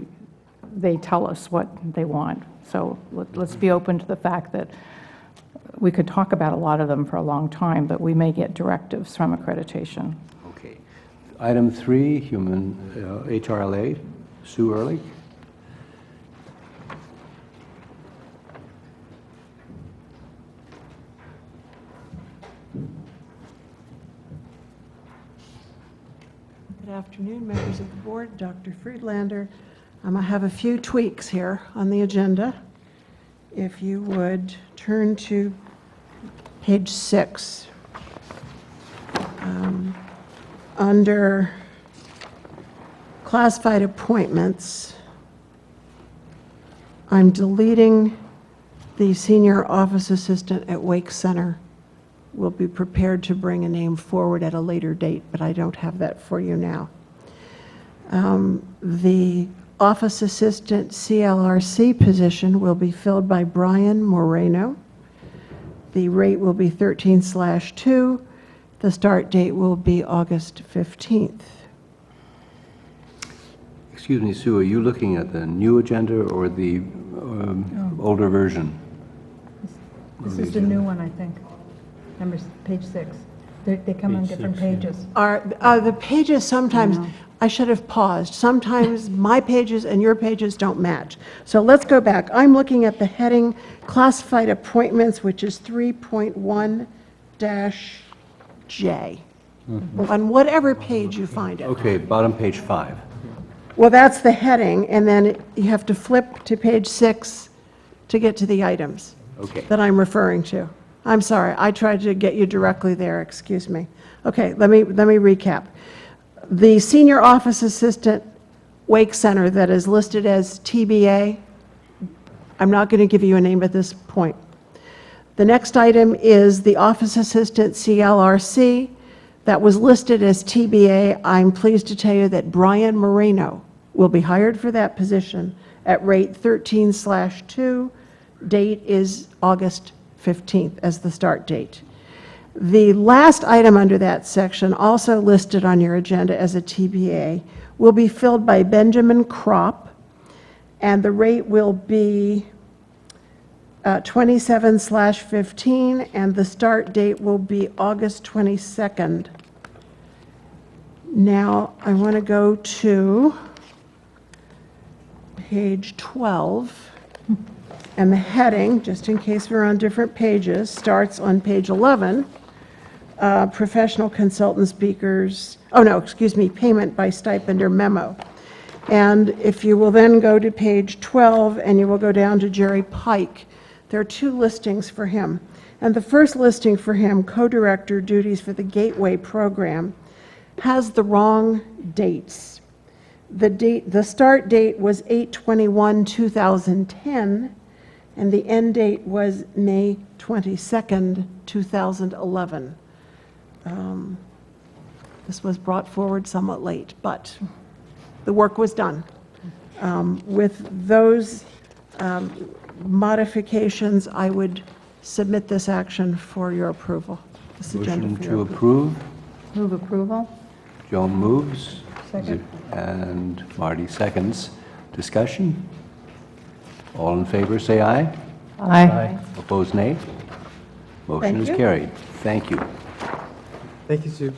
tell us what they want. So let's be open to the fact that we could talk about a lot of them for a long time, but we may get directives from accreditation. Okay. Item 3, human HRLA, Sue Ehrlich. Good afternoon, members of the board, Dr. Friedlander. I have a few tweaks here on the agenda. If you would turn to page 6. Under classified appointments, I'm deleting the senior office assistant at Wake Center. We'll be prepared to bring a name forward at a later date, but I don't have that for you now. The office assistant CLRC position will be filled by Brian Moreno. The rate will be 13/2. The start date will be August 15th. Excuse me, Sue, are you looking at the new agenda or the older version? This is the new one, I think. Page 6. They come on Page different 6, yeah. pages. The pages sometimes, I should have paused. Sometimes my pages and your pages don't match. So let's go back. I'm looking at the heading Classified Appointments, which is 3.1-J, on whatever page you find it. Okay, bottom page 5. Well, that's the heading, and then you have to flip to page 6 to get to the items Okay. that I'm referring to. I'm sorry, I tried to get you directly there, excuse me. Okay, let me recap. The senior office assistant Wake Center that is listed as TBA, I'm not going to give you a name at this point. The next item is the office assistant CLRC that was listed as TBA. I'm pleased to tell you that Brian Moreno will be hired for that position at rate 13/2. Date is August 15th as the start date. The last item under that section, also listed on your agenda as a TBA, will be filled by Benjamin Kropp, and the rate will be 27/15, and the start date will be August 22nd. Now, I want to go to page 12, and the heading, just in case we're on different pages, starts on page 11, professional consultant speakers, oh no, excuse me, payment by stipend or memo. And if you will then go to page 12, and you will go down to Jerry Pike, there are two listings for him. And the first listing for him, co-director duties for the Gateway program, has the wrong dates. The start date was 8/21/2010, and the end date was May 22nd, 2011. This was brought forward somewhat late, but the work was done. With those modifications, I would submit this action for your approval. This agenda Motion for to your approve. Move approval? Joan moves. Second. And Marty seconds. Discussion? All in favor, say aye. Aye. Opposed, nay. Motion Thank is you. carried. Thank you. Thank you, Sue.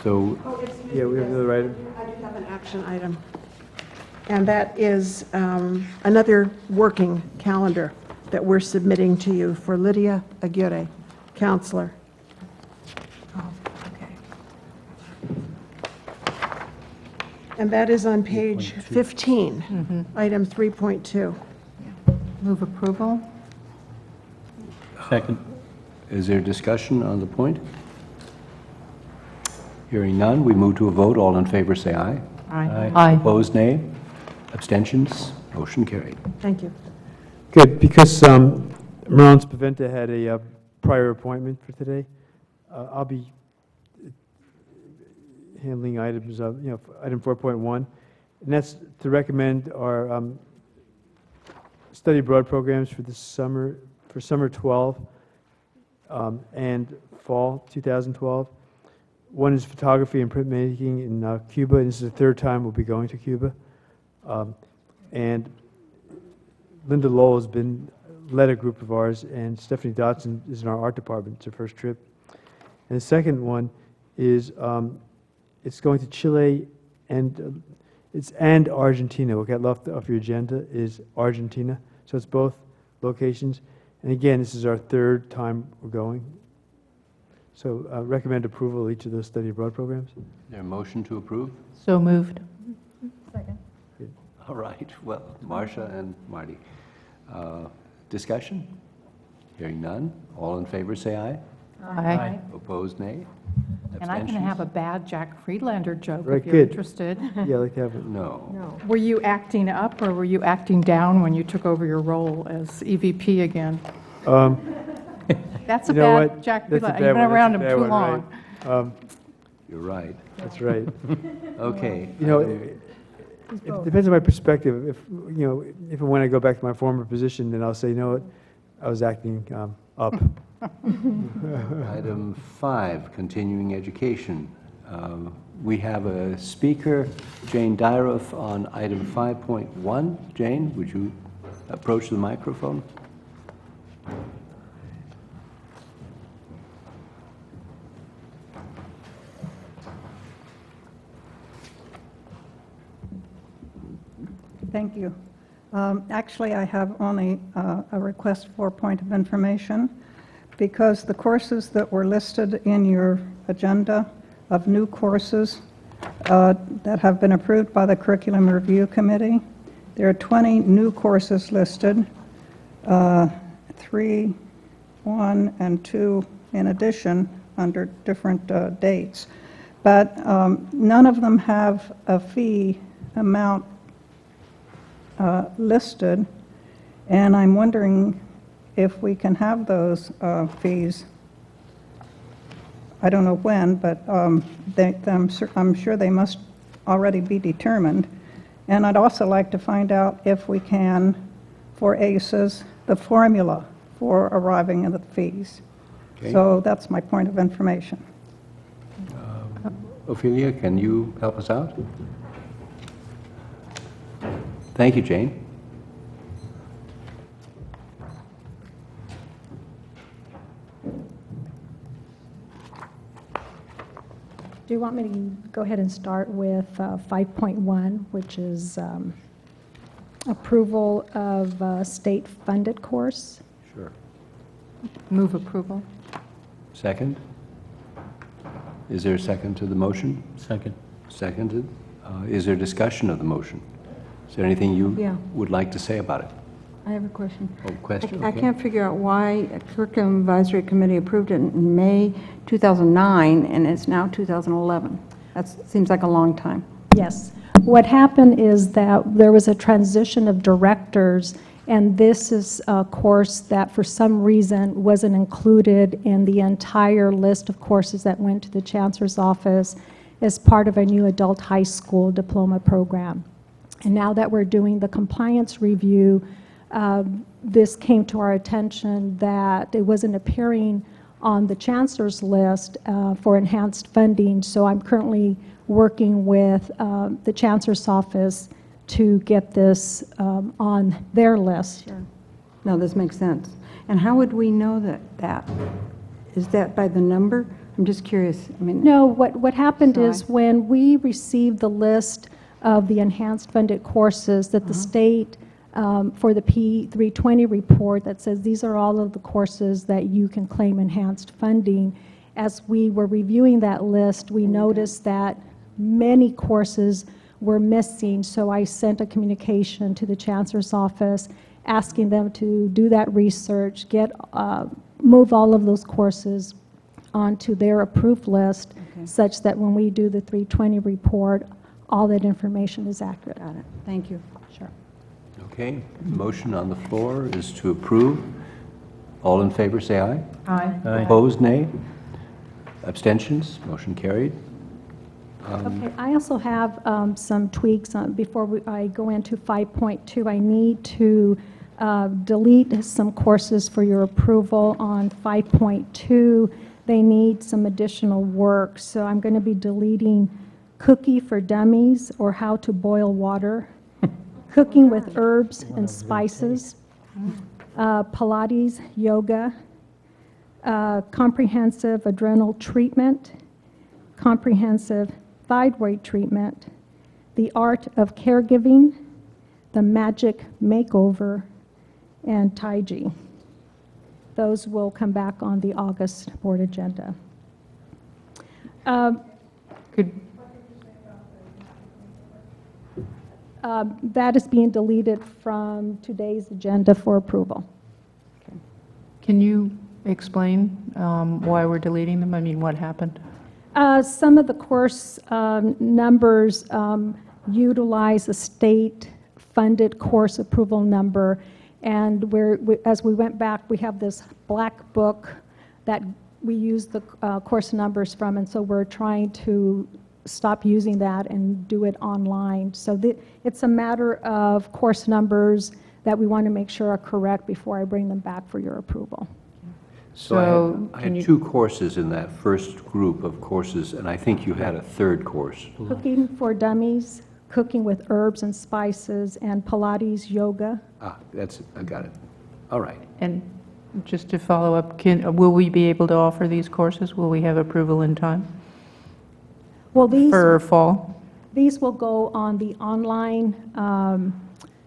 So, Yeah, we have another item. I do have an action item, and that is another working calendar that we're submitting to you for Lydia Aguirre, counselor. And that is on page 15, item 3.2. Move approval? Second. is there discussion on the point? Hearing none, we move to a vote. All in favor, say aye. Aye. Opposed, nay. Abstentions? Motion carried. Thank you. Good, because Maron Spaventa had a prior appointment for today, I'll be handling items, item 4.1, and that's to recommend our study abroad programs for this summer, for summer 12 and fall 2012. One is photography and printmaking in Cuba, and this is the third time we'll be going to Cuba. And Linda Lowell has led a group of ours, and Stephanie Dotson is in our art department. It's her first trip. And the second one is it's going to Chile and and Argentina. What got left off your agenda is Argentina. So it's both locations. And again, this is our third time we're going. So recommend approval of each of those study abroad programs. Is there a motion to approve? So moved. All right, well, Marcia and Marty. Discussion? Hearing none. All in favor, say aye. Aye. Opposed, nay. And I can have a bad Jack Friedlander joke Right, if you're good. interested. Yeah, I'd like to have it. No. Were you acting up or were you acting down when you took over your role as EVP again? That's a You know bad what? Jack That's a Friedlander. bad You've been one. around That's him a bad too one, long. right. You're right. That's right. Okay. You know, it depends on my perspective. If and when I go back to my former position, then I'll say, you know what, I was acting up. Item 5, continuing education. We have a speaker, Jane Dyroff, on item 5.1. Jane, would you approach the microphone? Thank you. Actually, I have only a request for a point of information, because the courses that were listed in your agenda of new courses that have been approved by the Curriculum Review Committee, there are 20 new courses listed, 3, 1, and 2 in addition under different dates. But none of them have a fee amount listed, and I'm wondering if we can have those fees. I don't know when, but I'm sure they must already be determined. And I'd also like to find out if we can, for ACES, the formula for arriving at the fees. Okay. So that's my point of information. Ophelia, can you help us out? Thank you, Jane. Do you want me to go ahead and start with 5.1, which is approval of state-funded course? Sure. Move approval. Second? Is there a second to the motion? Second. Seconded. Is there discussion of the motion? Is there anything you Yeah. would like to say about it? I have a question. Oh, question? I Okay. can't figure out why Curriculum Advisory Committee approved it in May 2009, and it's now 2011. That seems like a long time. Yes. What happened is that there was a transition of directors, and this is a course that for some reason wasn't included in the entire list of courses that went to the Chancellor's office as part of a new adult high school diploma program. And now that we're doing the compliance review, this came to our attention that it wasn't appearing on the Chancellor's list for enhanced funding. So I'm currently working with the Chancellor's office to get this on their list. Sure. No, this makes sense. And how would we know that? Is that by the number? I'm just curious. I mean, No, what happened is Sorry. when we received the list of the enhanced funded courses that the state, for the P320 report that says these are all of the courses that you can claim enhanced funding, as we were reviewing that list, we noticed that many courses were missing. So I sent a communication to the Chancellor's office asking them to do that research, move all of those courses onto their approved list, such that when we do the 320 report, all that information is accurate. got it. Thank you. Sure. Okay, motion on the floor is to approve. All in favor, say aye. Aye. Opposed, nay. Abstentions, motion carried. Okay, I also have some tweaks before I go into 5.2. I need to delete some courses for your approval on 5.2. They need some additional work, so I'm going to be deleting Cookie for Dummies or How to Boil Water, Cooking with Herbs and Spices, Pilates, Yoga, Comprehensive Adrenal Treatment, Comprehensive Thyroid Treatment, The Art of Caregiving, The Magic Makeover, and Taiji. Those will come back on the August board agenda. Could, That is being deleted from today's agenda for approval. can you explain why we're deleting them? I mean, what happened? Some of the course numbers utilize a state-funded course approval number, and as we went back, we have this black book that we use the course numbers from, and so we're trying to stop using that and do it online. So it's a matter of course numbers that we want to make sure are correct before I bring them back for your approval. So I can had you, two courses in that first group of courses, and I think you had a third course. Cooking for Dummies, Cooking with Herbs and Spices, and Pilates Yoga. I got it. All right. and just to follow up, will we be able to offer these courses? Will we have approval in time Well, for fall? these will go on the online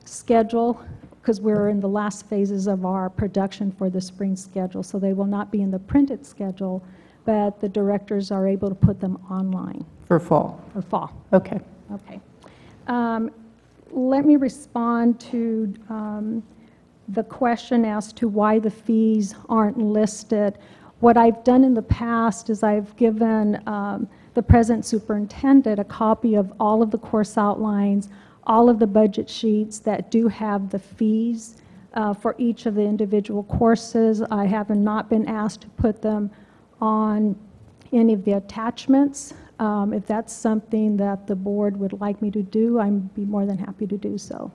schedule because we're in the last phases of our production for the spring schedule, so they will not be in the printed schedule, but the directors are able to put them online For fall? for fall. Okay. Okay. Let me respond to the question as to why the fees aren't listed. What I've done in the past is I've given the present superintendent a copy of all of the course outlines, all of the budget sheets that do have the fees for each of the individual courses. I have not been asked to put them on any of the attachments. If that's something that the board would like me to do, I'd be more than happy to do so.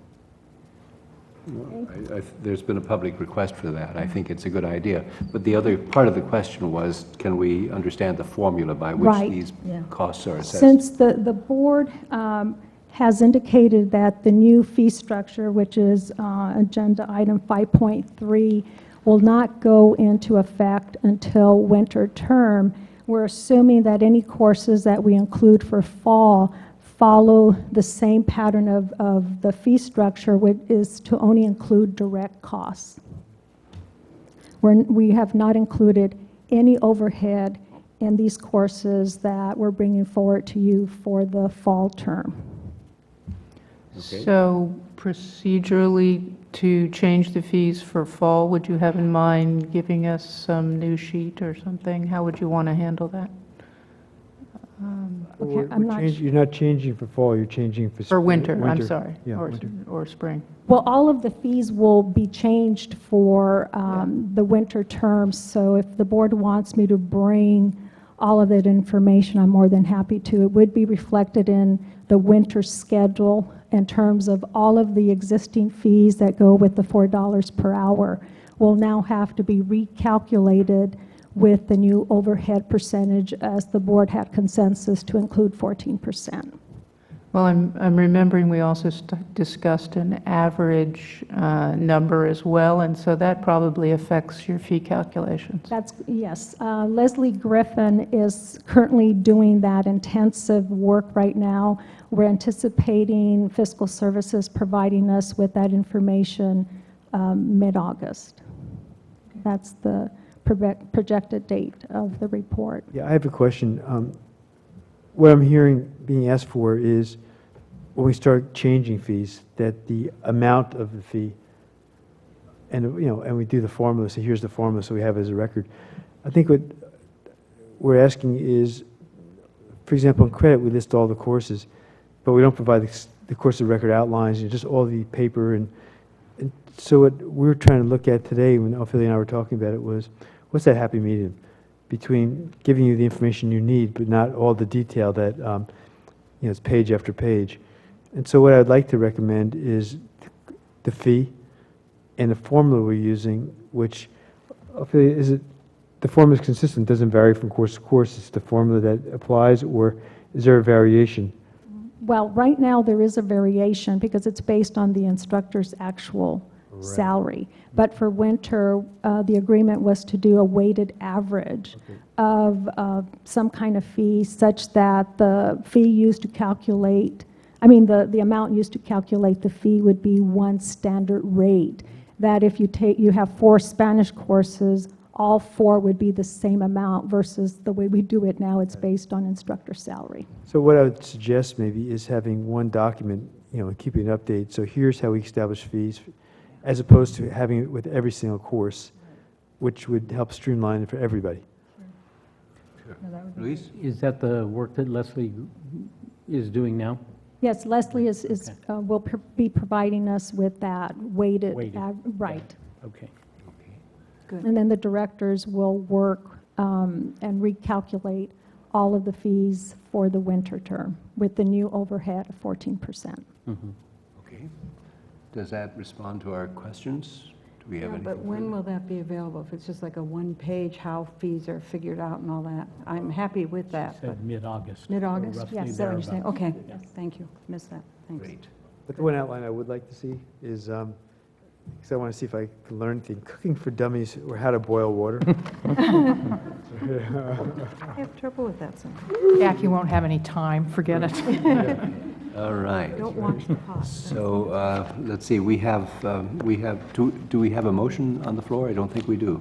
There's been a public request for that. I think it's a good idea. But the other part of the question was, can we understand the formula by which Right. these costs are assessed? Since the board has indicated that the new fee structure, which is agenda item 5.3, will not go into effect until winter term, we're assuming that any courses that we include for fall follow the same pattern of the fee structure, which is to only include direct costs. We have not included any overhead in these courses that we're bringing forward to you for the fall term. So procedurally, to change the fees for fall, would you have in mind giving us some new sheet or something? How would you want to handle that? You're not changing for fall, you're changing for. For winter, I'm sorry, Yeah, winter. or spring. Well, all of the fees will be changed for the winter term, so if the board wants me to bring all of that information, I'm more than happy to. It would be reflected in the winter schedule in terms of all of the existing fees that go with the $4 per hour will now have to be recalculated with the new overhead percentage, as the board had consensus to include 14%. Well, I'm remembering we also discussed an average number as well, and so that probably affects your fee calculations. Yes. Leslie Griffin is currently doing that intensive work right now. We're anticipating fiscal services providing us with that information mid-August. That's the projected date of the report. Yeah, I have a question. What I'm hearing being asked for is when we start changing fees, that the amount of the fee, and and we do the formula, so here's the formula, so we have it as a record. I think what we're asking is, for example, in credit, we list all the courses, but we don't provide the course of record outlines, just all the paper. And so what we're trying to look at today, when Ophelia and I were talking about it, was what's that happy medium between giving you the information you need, but not all the detail that, it's page after page. And so what I'd like to recommend is the fee and the formula we're using, which, Ophelia, the formula is consistent, doesn't vary from course to course. It's the formula that applies, or is there a variation? Well, right now, there is a variation because it's based on the instructor's actual salary. But for winter, the agreement was to do a weighted average of some kind of fee, such that the fee used to calculate, the amount used to calculate the fee would be one standard rate. That if you have 4 Spanish courses, all 4 would be the same amount, versus the way we do it now, it's based on instructor salary. So what I would suggest maybe is having one document, and keeping an update. So here's how we establish fees, as opposed to having it with every single course, which would help streamline it for everybody. Sure. Luis? Is that the work that Leslie is doing now? Yes, Leslie will be providing us with that weighted. Right. Okay. And then the directors will work and recalculate all of the fees for the winter term with the new overhead of 14%. Okay. Does that respond to our questions? Do we have anything? But when will that be available? If it's just like a one-page, how fees are figured out and all that? I'm happy with that. Said mid-August. Mid-August? roughly Yes, is that what you're saying? thereabouts. Okay, Yes. thank you. Missed that. Thanks. Great. But the one outline I would like to see is, because I want to see if I can learn anything, cooking for dummies, or how to boil water. I have trouble with that sometimes. Jackie won't have any time, forget it. All right. Don't watch the pot. So let's see, do we have a motion on the floor? I don't think we do.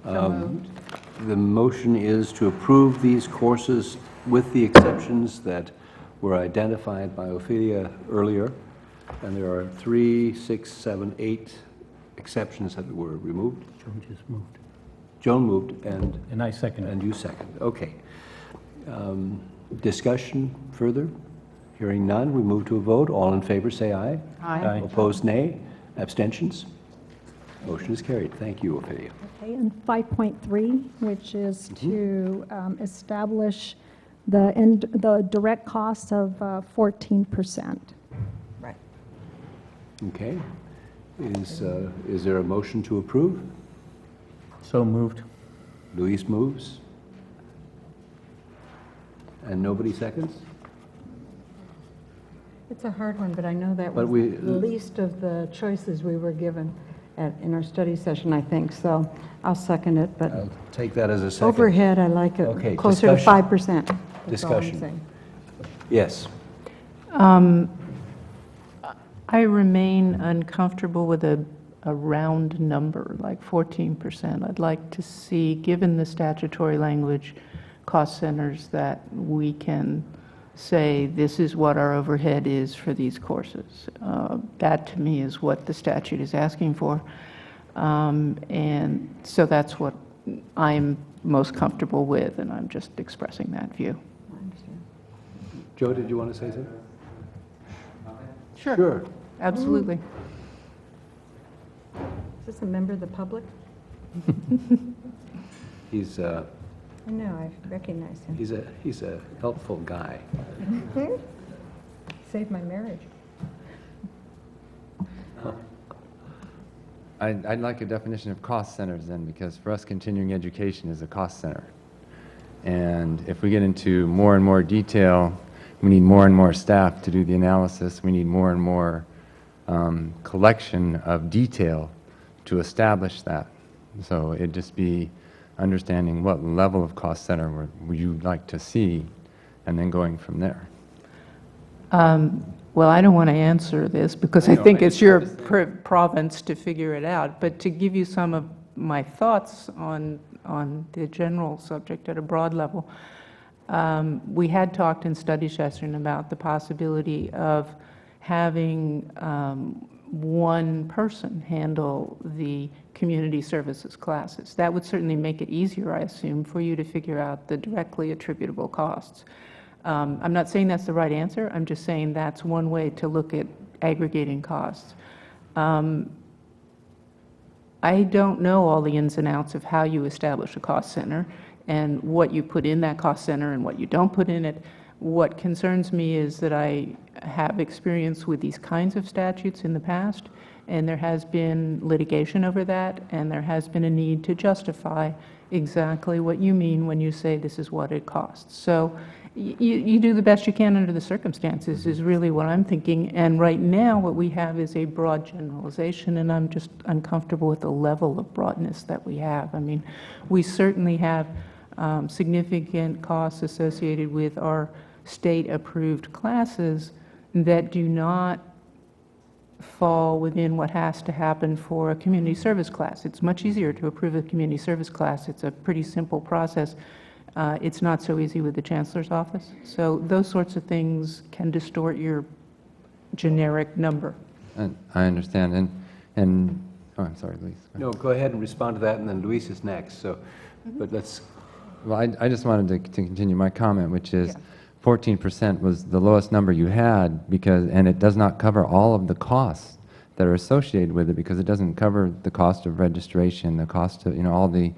The motion is to approve these courses with the exceptions that were identified by Ophelia earlier. And there are 3, 6, 7, 8 exceptions that were removed. Joan just moved. Joan moved, and And I seconded. you seconded. Okay. Discussion further? Hearing none, we move to a vote. All in favor, say aye. Aye. Opposed, nay. Abstentions? Motion is carried. Thank you, Ophelia. Okay, and 5.3, which is to establish the direct costs of 14%. Right. Okay. Is there a motion to approve? So moved. Luis moves. And nobody seconds? It's a hard one, but I know that But was we- the least of the choices we were given. in our study session, I think, so I'll second it, but I'll take that as a second. overhead, I like Okay, it closer to discussion. 5%. That's all I'm Discussion. saying. Yes. I remain uncomfortable with a round number, like 14%. I'd like to see, given the statutory language, cost centers that we can say, this is what our overhead is for these courses. That, to me, is what the statute is asking for. And so that's what I'm most comfortable with, and I'm just expressing that view. Joe, did you want to say something? Sure. Absolutely. Is this a member of the public? He's I know, I recognize him. he's a helpful guy. Saved my marriage. I'd like a definition of cost centers then, because for us, continuing education is a cost center. And if we get into more and more detail, we need more and more staff to do the analysis. We need more and more collection of detail to establish that. So it'd just be understanding what level of cost center would you like to see, and then going from there. Well, I don't want to answer this because I think it's your province to figure it out, but to give you some of my thoughts on the general subject at a broad level, we had talked in study session about the possibility of having one person handle the community services classes. That would certainly make it easier, I assume, for you to figure out the directly attributable costs. I'm not saying that's the right answer. I'm just saying that's one way to look at aggregating costs. I don't know all the ins and outs of how you establish a cost center and what you put in that cost center and what you don't put in it. What concerns me is that I have experience with these kinds of statutes in the past, and there has been litigation over that, and there has been a need to justify exactly what you mean when you say this is what it costs. So you do the best you can under the circumstances is really what I'm thinking. And right now what we have is a broad generalization, and I'm just uncomfortable with the level of broadness that we have. I mean, we certainly have significant costs associated with our state-approved classes that do not fall within what has to happen for a community service class. It's much easier to approve a community service class. It's a pretty simple process. It's not so easy with the Chancellor's office. So those sorts of things can distort your generic number. And I understand. And oh, I'm sorry, Luis. No, go ahead and respond to that, and then Luis is next. So, but let's. Well, I just wanted to continue my comment, which is 14% was the lowest number you had, and it does not cover all of the costs that are associated with it, because it doesn't cover the cost of registration, the cost of, all the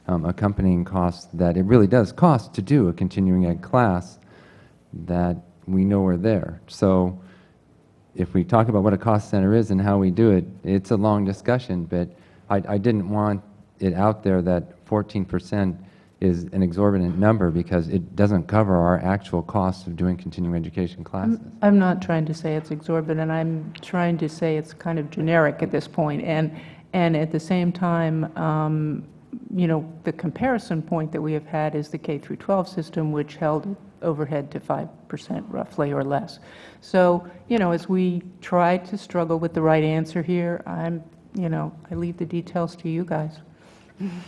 accompanying costs that it really does cost to do a continuing ed class that we know are there. So if we talk about what a cost center is and how we do it, it's a long discussion, but I didn't want it out there that 14% is an exorbitant number, because it doesn't cover our actual costs of doing continuing education classes. I'm not trying to say it's exorbitant. I'm trying to say it's kind of generic at this point. And at the same time, the comparison point that we have had is the K through 12 system, which held overhead to 5% roughly or less. So, as we try to struggle with the right answer here, I leave the details to you guys.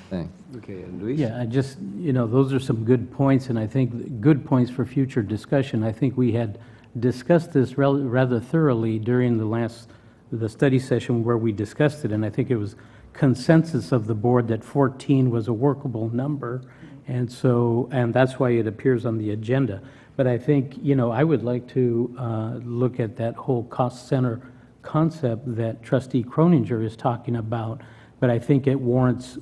Thanks. Okay, and Luis? Yeah, I just, those are some good points, and I think good points for future discussion. I think we had discussed this rather thoroughly during the study session where we discussed it, and I think it was consensus of the board that 14 was a workable number, and that's why it appears on the agenda. But I think, I would like to look at that whole cost center concept that Trustee Croninger is talking about, but I think it warrants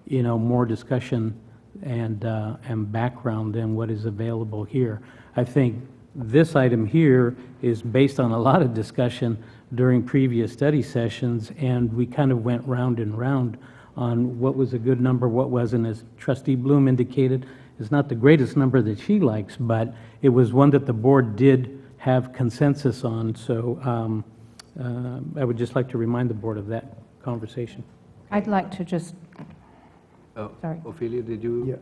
more discussion and background than what is available here. I think this item here is based on a lot of discussion during previous study sessions, and we kind of went round and round on what was a good number, what wasn't. As Trustee Bloom indicated, it's not the greatest number that she likes, but it was one that the board did have consensus on. So I would just like to remind the board of that conversation. I'd like to just, Oh, Sorry. Ophelia, did you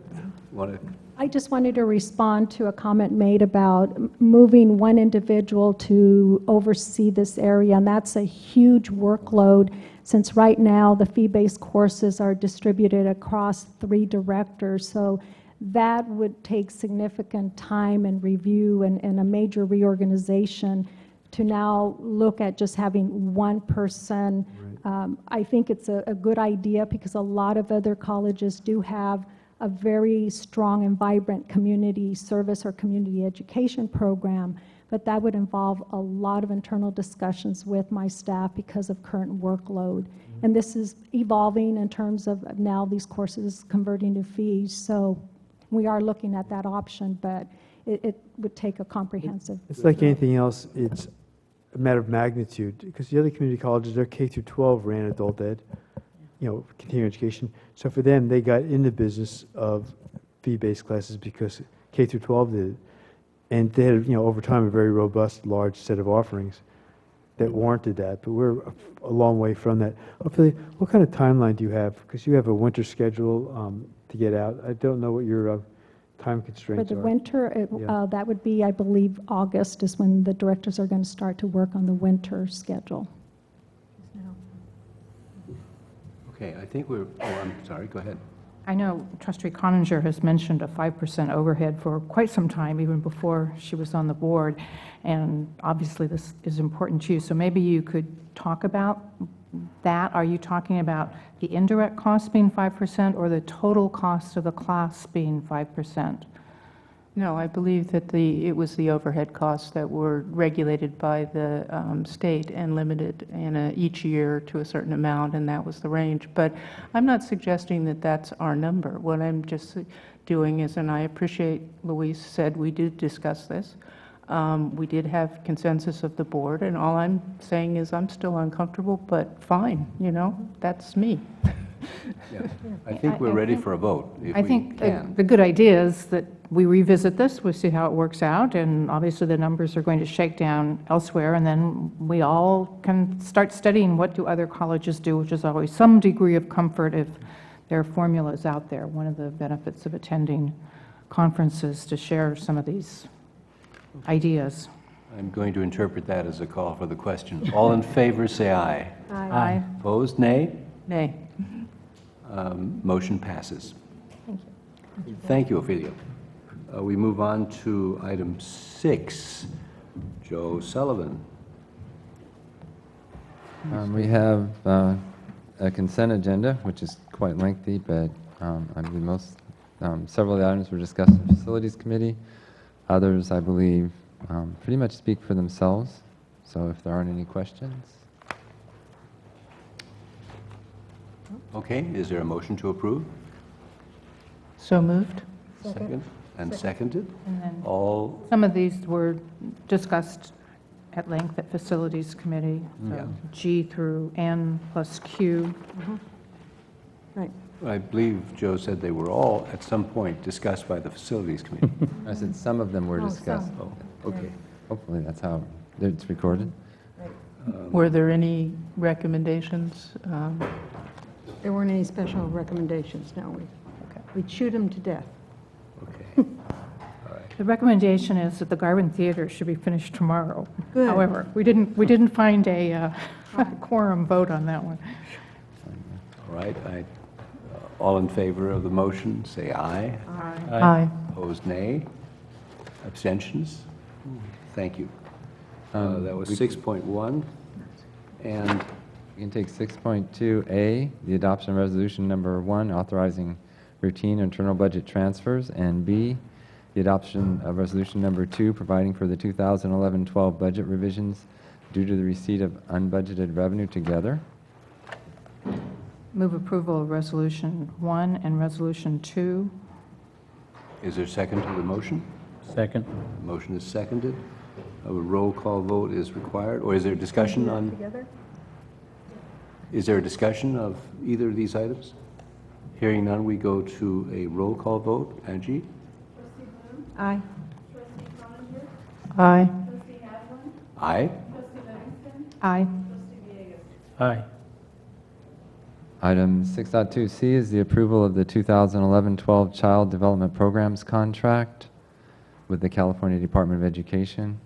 want to? I just wanted to respond to a comment made about moving one individual to oversee this area, and that's a huge workload, since right now the fee-based courses are distributed across 3 directors. So that would take significant time and review and a major reorganization to now look at just having one person. I think it's a good idea because a lot of other colleges do have a very strong and vibrant community service or community education program, but that would involve a lot of internal discussions with my staff because of current workload. And this is evolving in terms of now these courses converting to fees. So we are looking at that option, but it would take a comprehensive. It's like anything else, it's a matter of magnitude, because the other community colleges, their K through 12 ran adult ed, continuing education. So for them, they got in the business of fee-based classes because K through 12 did it. And they had, over time, a very robust, large set of offerings that warranted that. But we're a long way from that. Ophelia, what kind of timeline do you have? Because you have a winter schedule to get out. I don't know what your time For constraints the are. winter, that would be, I believe, August is when the directors are going to start to work on the winter schedule. Okay, I think we're, I'm sorry, go ahead. I know Trustee Coninger has mentioned a 5% overhead for quite some time, even before she was on the board, and obviously this is important to you. So maybe you could talk about that. Are you talking about the indirect cost being 5% or the total cost of the class being 5%? No, I believe that it was the overhead costs that were regulated by the state and limited in each year to a certain amount, and that was the range. But I'm not suggesting that that's our number. What I'm just doing is, and I appreciate Louise said we did discuss this. We did have consensus of the board, and all I'm saying is I'm still uncomfortable, but fine, that's me. Yeah, I think we're ready for a vote, if I we think can. the good idea is that we revisit this, we see how it works out, and obviously the numbers are going to shake down elsewhere, and then we all can start studying what do other colleges do, which is always some degree of comfort if there are formulas out there. One of the benefits of attending conferences to share some of these ideas. I'm going to interpret that as a call for the question. All in favor, say aye. Aye. Opposed, nay? Nay. Motion passes. Thank you, Ophelia. We move on to item 6. Joe Sullivan. We have a consent agenda, which is quite lengthy, but I believe several of the items were discussed in the Facilities Committee. Others, I believe, pretty much speak for themselves. So if there aren't any questions. Okay, is there a motion to approve? So moved. Second. And seconded? And then All, some of these were discussed at length at Facilities Committee, so Yeah. G through N plus Q. Right. I believe Joe said they were all at some point discussed by the Facilities Committee. I said some of them were discussed. Oh, okay. Hopefully that's how it's recorded. Were there any recommendations? There weren't any special recommendations, no. We chewed them to death. Okay. The recommendation is that the Garvin Theater should be finished tomorrow. Good. However, we didn't find a quorum vote on that one. All right, all in favor of the motion, say aye. Aye. Opposed, nay. Abstentions? Thank you. That was we- 6.1. And We can take 6.2A, the adoption of resolution number 1, authorizing routine internal budget transfers, and B, the adoption of resolution number 2, providing for the 2011-12 budget revisions due to the receipt of unbudgeted revenue together. Move approval of Resolution 1 and Resolution 2. is there a second to the motion? Second. Motion is seconded. A roll call vote is required, or is there discussion on? Together? Is there a discussion of either of these items? Hearing none, we go to a roll call vote. Angie? Aye. Aye. Aye. Aye. Aye. Item 6.2C is the approval of the 2011-12 Child Development Programs contract with the California Department of Education.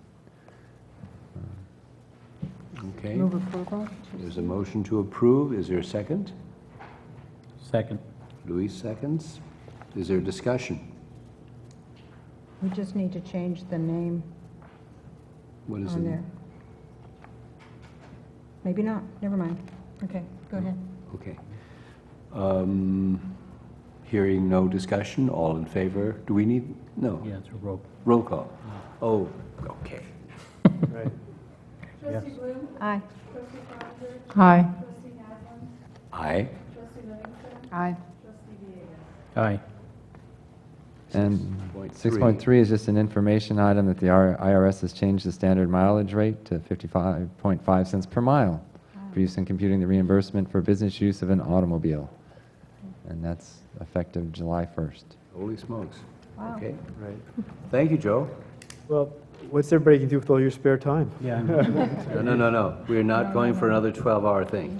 Okay. Move approval. There's a motion to approve. Is there a second? Second. Luis seconds. Is there discussion? We just need to change the name What is on it? there. Maybe not, never mind. Okay, go ahead. Okay. Hearing no discussion, all in favor? Do we need, no? Yeah, it's a roll. Roll call. Oh, okay. Right. Trustee Bloom? Aye. Trustee Frontier? Aye. Trustee Haslam? Aye. Trustee Livingston? Aye. Trustee Villegas? Aye. And 6.3. 6.3 is just an information item that the IRS has changed the standard mileage rate to 55.5 cents per mile for use in computing the reimbursement for business use of an automobile. And that's effective July 1st. Holy smokes. Okay. Right. Thank you, Joe. Well, what's everybody can do with all your spare time? Yeah. No. We're not going for another 12-hour thing.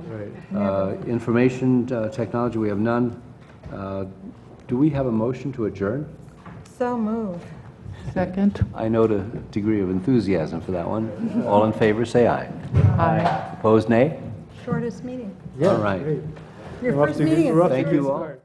Right. Information technology, we have none. Do we have a motion to adjourn? So moved. Second. I note a degree of enthusiasm for that one. All in favor, say aye. Aye. Opposed, nay? Shortest meeting. Yeah, All right. great. Your We're off first to a good- meeting in we're off to a Thank good you all. start.